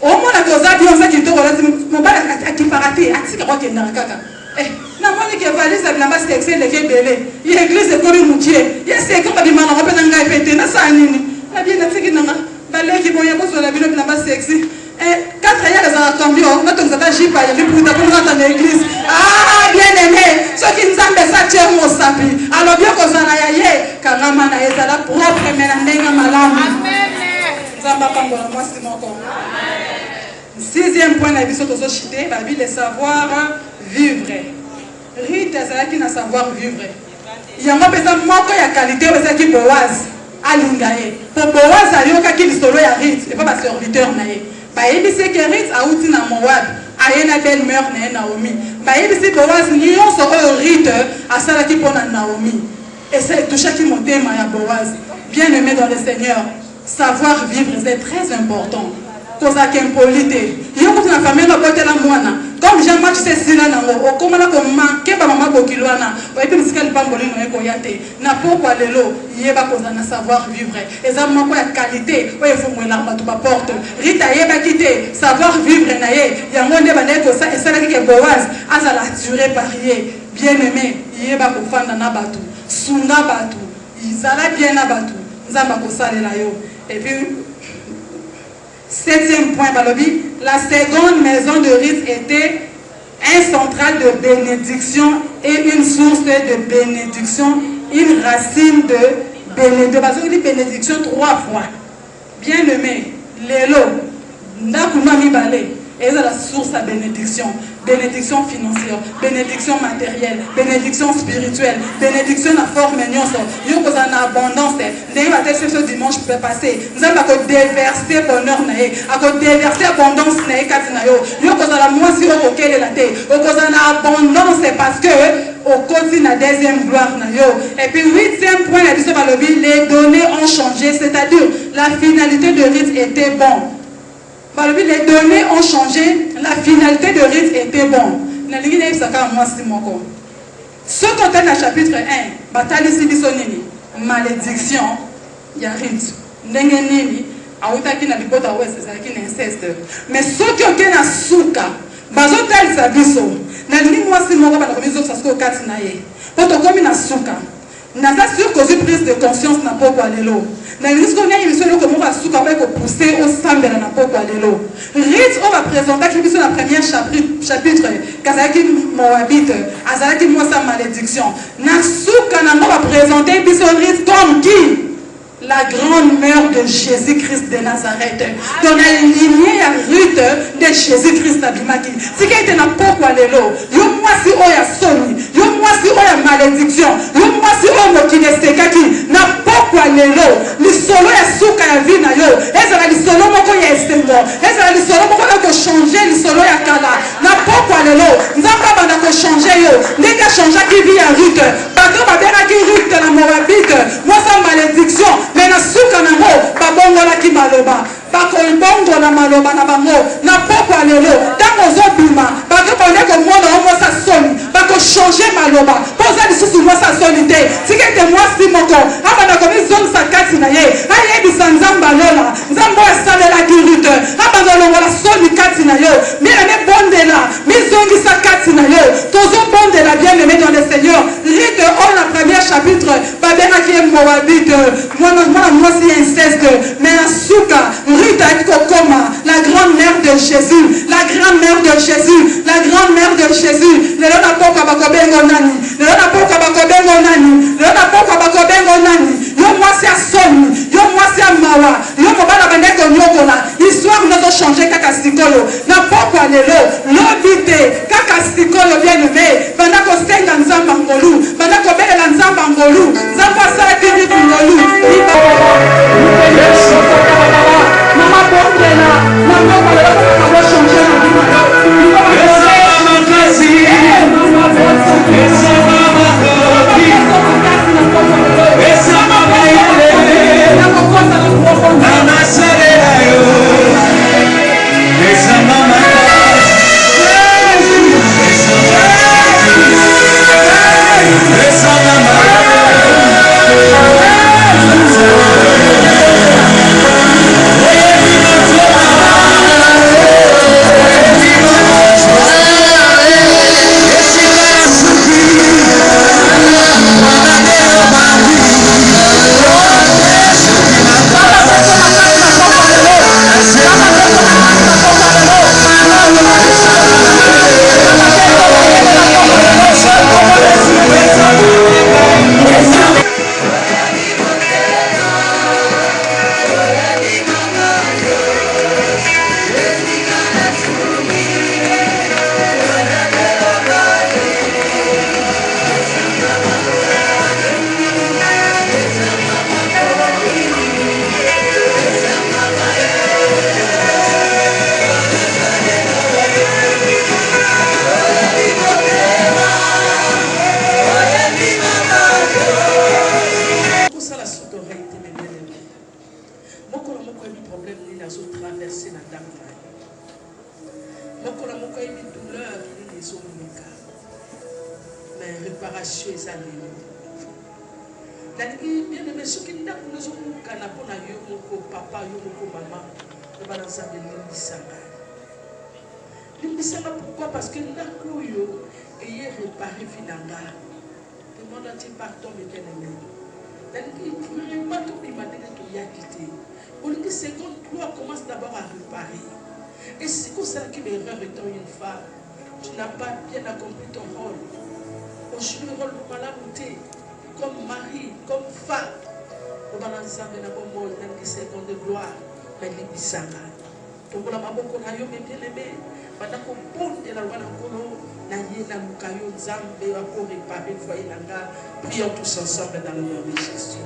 o mona ko za bien ça qui to wala mobile akiparate atika ko kenda kaka na moni ke valise bilamba sexy le ke belé l'église ko mutier yese ko ba bimana ko pena ngai pete na sa nini na bien na tiki na baleki boya ko so la bilamba sexy 4 years za cambio na tonza ta jipa ya liputa ko na l'église bien aimé ce qui nzambe sa tie mo sapi alors bien ko sana ya ye kana mana ezala propre mena ndenga malamu amen nzamba pangola moi c'est moko amen 6e point na biso tozo chité ba bi le savoir vivre Rite azalaki na savoir vivre yango pesa moko ya qualité ezaki Boaz alinga ye po Boaz ayokaki lisolo ya Rite et pas ba serviteur na ye ba yebisi ke Rite auti na Moab ayena belle-mère na Naomi ba yebisi Boaz nyonso oyo Rite asalaki pona Naomi et c'est touchaki motema ya Boaz bien aimé dans le Seigneur savoir vivre c'est très important koza kempolite yoko tuna famille na botela mwana comme Jean-Marc Cécile na ngo okomana ko manke ba mama bokilwana ba epi musikali pamboli no eko yate na pokwa lelo yeba koza na savoir vivre eza moko ya qualité o efungwela batu ba porte Rita yeba kite savoir vivre na ye yango nde bana ko sa esala ke Boaz azala attiré par ye bien aimé yeba ko fanda na batu sunga batu izala bien na batu nzamba ko salela yo et puis 7e point, Balobi, la seconde maison de Rite était un central de bénédiction et une source de bénédiction, une racine de bénédiction. Parce qu'on dit bénédiction 3 fois. Bien aimé, l'élo, ndakumami balé, et c'est la source à bénédiction. Bénédiction financière, bénédiction matérielle, bénédiction spirituelle, bénédiction à forme nyonso. Yo ko en abondance. Ndenge ba tese ce dimanche peut passer. Nous avons ko déverser bonheur na ye, ako déverser abondance na ye katina yo. Yo ko la mwasi o kele la te. O ko en abondance parce que au côté na deuxième gloire na yo. Et puis 8e point, les données ont changé, c'est-à-dire la finalité de Rite était bon. Les données ont changé, la finalité de Rite était bon. Ce qu'on a dans le chapitre 1, bataille sibisonini, malédiction, il y a Rite. Nengenini, autaki na bikota ouest, c'est qui inceste. Mais ce qui ont été na souka, bazotel sabiso, na lini mwasi moko ba komizo sasko kati na ye. Poto komi na souka. Nata sûr que j'ai prise de conscience na poko alelo. Na risque qu'on a émission le comment va souka va pousser au sambela na poko alelo. Rite on va présenter qui sur la première chapitre kazaki moabite azalaki mosa malédiction. Na souka na va présenter biso Rite comme qui la grande mère de Jésus-Christ de Nazareth. Dans la lignée à Rite de Jésus-Christ abimaki. Si quelqu'un n'a pas quoi l'élo, yo moi si on a sonné, yo moi si on a malédiction, yo moi si on a qui n'a pas pokwa lelo lisolo ya suka ya vie na yo ezala lisolo moko ya esengo ezala lisolo moko na kochanger lisolo ya kala na pokwa lelo nzambe abanda kochanger yo ndenge achangeaki vie ya Ruth bato babengaki Ruth na Moabite mwasa malédiction mais na suka nango babongolaki maloba bakoibongola maloba na bango na pokwa lelo ntango ozobima bato bande komona o mwasa soni bakochange maloba mpo oza lisusu mwasa soni te tika ete mwasi moko abanda komizongisa kati na ye ayebisa nzambe alola nzambe oyo asalelaki Rute abanda olongola soni kati na yo mina mibondela mizongisa kati na yo tozobondela bien aimé dans le Seigneur. Rite oyo na premier chapitre babengaki ye Moabite mwana mwasi ya inceste mais na suka Rite ayaki kokoma la grande mère de Jésus, la grande mère de Jésus, la grande mère de Jésus. Lelo na poka bakobengo nani, lelo na poka bakobengo nani, lelo na poka bakobengo nani. Yo mwasi ya soni, yo mwasi ya mawa, yo mobala bandeko nyokola. Histoire nazo changer kaka sikoyo. Na poka lelo, lobite kaka sikoyo bien aimé. Banda ko senga nzamba ngolu, banda ko belela nzamba ngolu. Nzamba sala kiri ngolu. Mama bondela, mama bondela, mama changer na vie. Pourquoi? Parce que Nakoyo est réparé finalement. Demande-t-il pardon, mes bien-aimés. Pour que seconde gloire commence d'abord à réparer. Et c'est comme ça que l'erreur étant une femme, tu n'as pas bien accompli ton rôle. Aujourd'hui, le rôle de malamouté, comme mari, comme femme. On va lancer une seconde gloire, mais les bisanga. Donc, on a beaucoup de bien-aimés. Pendant qu'on porte la loi prions tous ensemble dans le nom de Jésus.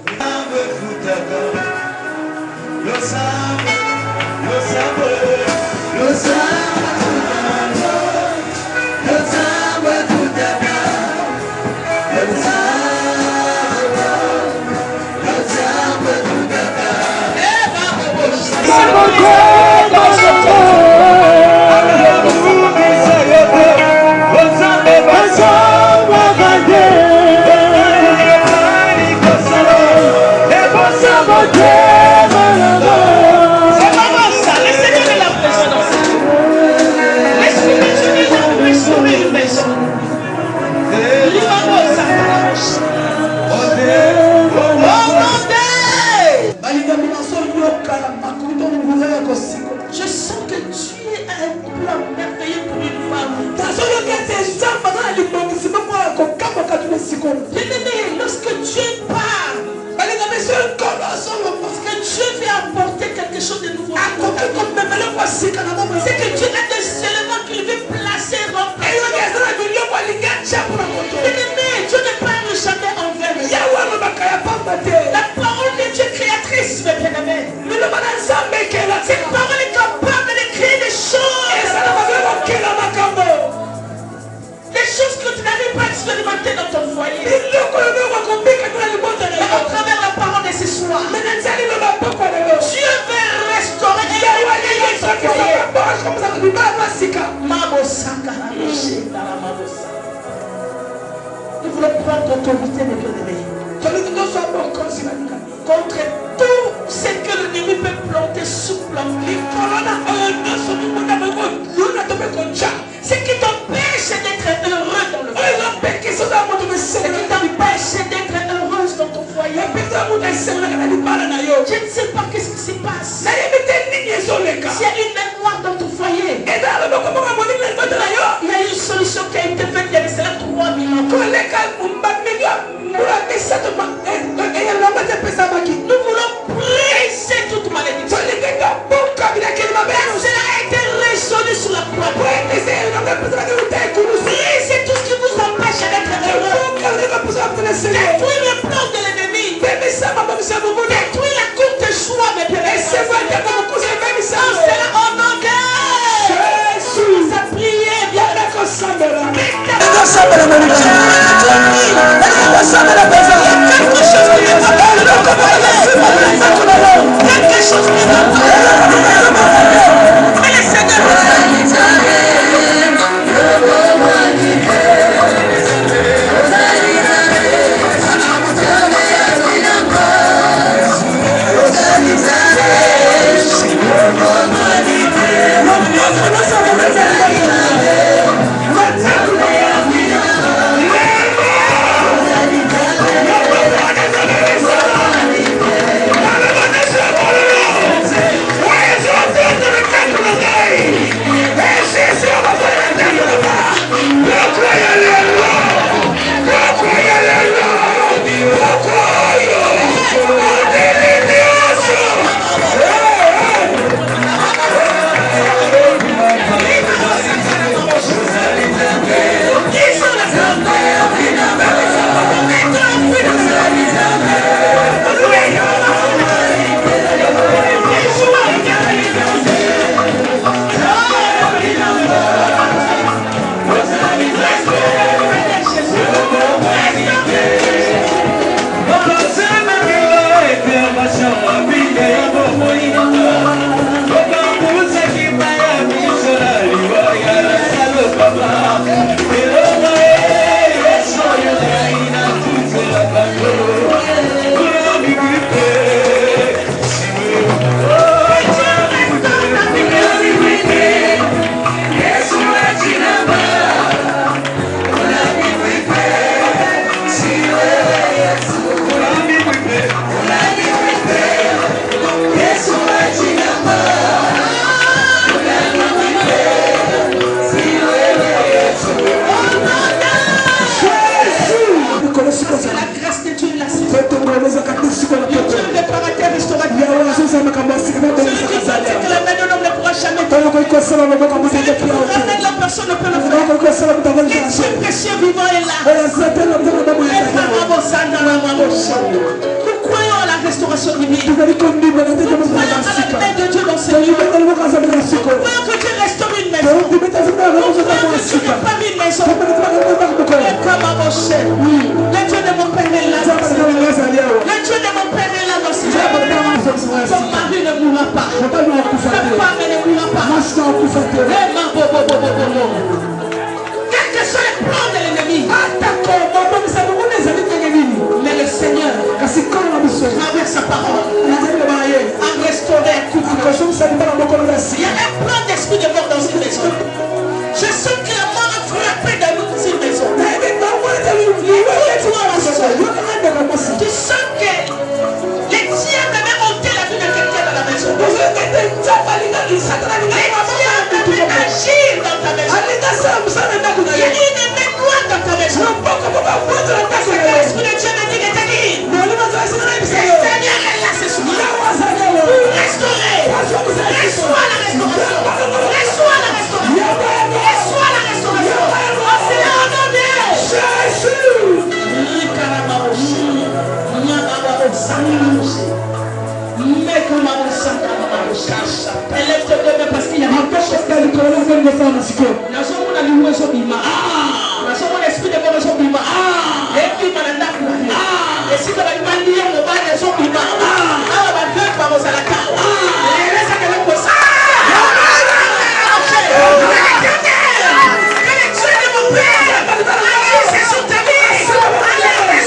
Je sens que Dieu a un plan merveilleux pour une femme. Bien-aimé, lorsque Dieu parle, parce que Dieu veut apporter quelque chose de nouveau. C'est que Dieu a des éléments qu'il veut placer dans bien-aimé, Dieu ne parle jamais envers. La parole de l'autorité de bien-aimé. Contre tout ce que l'ennemi peut planter sous plan. Ce qui t'empêche d'être heureux dans le foyer. Ce qui t'empêche d'être heureuse dans ton foyer. Je ne sais pas qu'est-ce qui se passe. S'il y a une mémoire dans ton foyer, il y a une solution qui a été faite il y a 3 000 ans. Nous voulons briser toute malédiction. Cela a été résolu sur la croix. Brisez tout ce qui vous empêche d'être heureux. Détruis le plan de l'ennemi. Détruis la courte choix, mes bien-aimés. Cela au nom de Jésus. Sa prière vient la personne ne peut le faire. Dieu précieux vivant est là. Nous croyons à la restauration divine. Nous croyons à la main de Dieu dans ce lieu. Nous croyons que Dieu restaure une maison. Nous croyons que Dieu répare une maison. Le Dieu de mon Père est là. Le Dieu de mon Père est là dans ce lieu. Ton mari ne mourra pas. Ta femme ne mourra pas. Quel que soit le plan de l'ennemi, mais le Seigneur, travers sa parole, a restauré un couple. Il y a un plan d'esprit de mort dans une maison. Je sens que la mort a frappé dans une maison. Tu sens que les diables avaient hanté la vie de quelqu'un dans la maison. Les diables avaient agi dans ta maison. Il y a une mémoire dans ta maison. Parce que l'esprit de Dieu me dit que t'as dit. Le Seigneur est là ce soir. Restaurer. Reçois la restauration. Reçois la restauration. Reçois la restauration. C'est là au nom de Élève-toi parce qu'il y a quelque chose qui est l'esprit de mort et puis et si tu as lire le bas des hommes, que les dieux de mon Père agissent sur ta vie.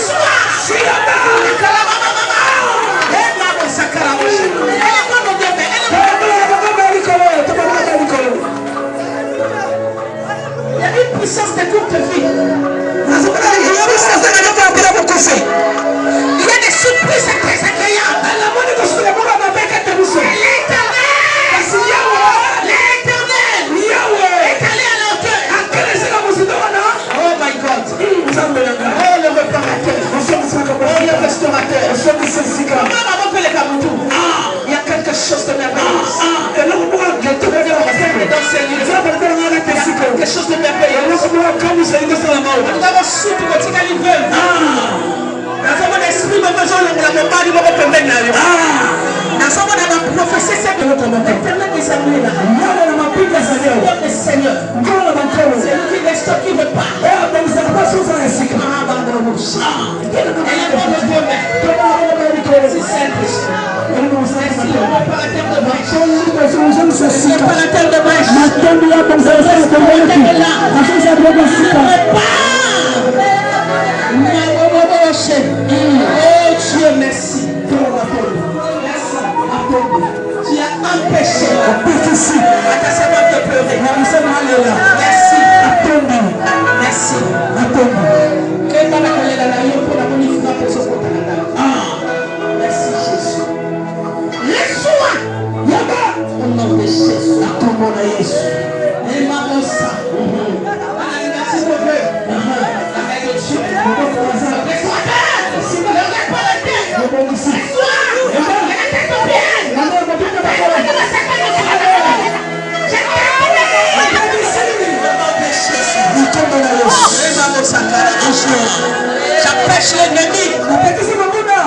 L'éternel des armées là. Le Seigneur. C'est lui qui restaure, qui repart. C'est simple. C'est le réparateur de brèche. Le réparateur de brèche. Oh Dieu, merci. Tu as empêché à ta servante de pleurer. Merci. Merci. Merci Jésus. Laisse-moi. Au nom de Jésus. J'empêche l'ennemi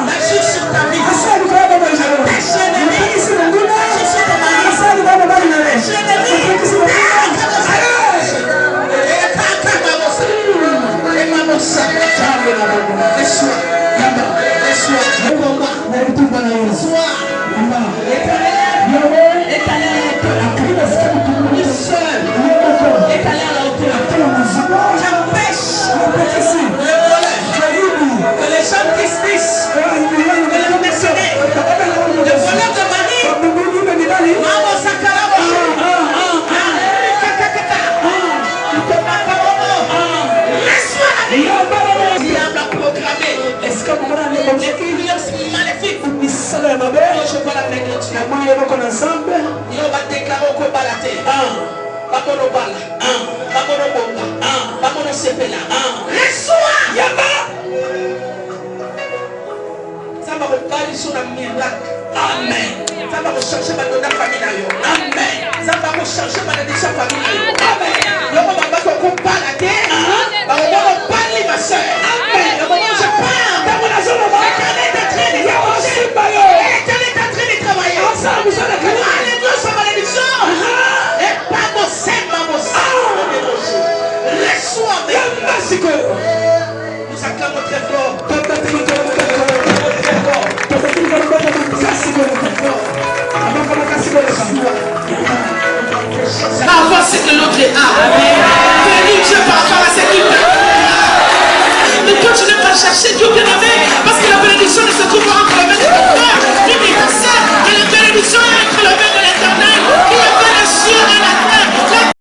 d'agir sur ta vie. J'empêche l'ennemi d'agir sur ton mari. J'empêche que les gens disent que les mercenaires, le voleur de mari, Maman Sakarabo, laisse-moi la vie. Le diable a programmé l'influence maléfique. Je vais la mettre. Il va déclarer au Kobalate. Bakono Bala. Bakono Bonga. Bakono Sepela. Laisse-moi. Ça va reparler sur la miracle. Amen. Ça va rechercher ma donna famille. Amen. Ça va rechercher ma donna famille. Amen. Le moment où on parle à terre, le moment où on parle ma soeur. Amen. Le moment où je parle, l'éternel est en train de travailler. L'éternel est en train de travailler. Alléluia, sa malédiction. Et pas mon sein, ma mon laisse-moi, merci que nous acclamons très fort. La voix c'est que l'autre a.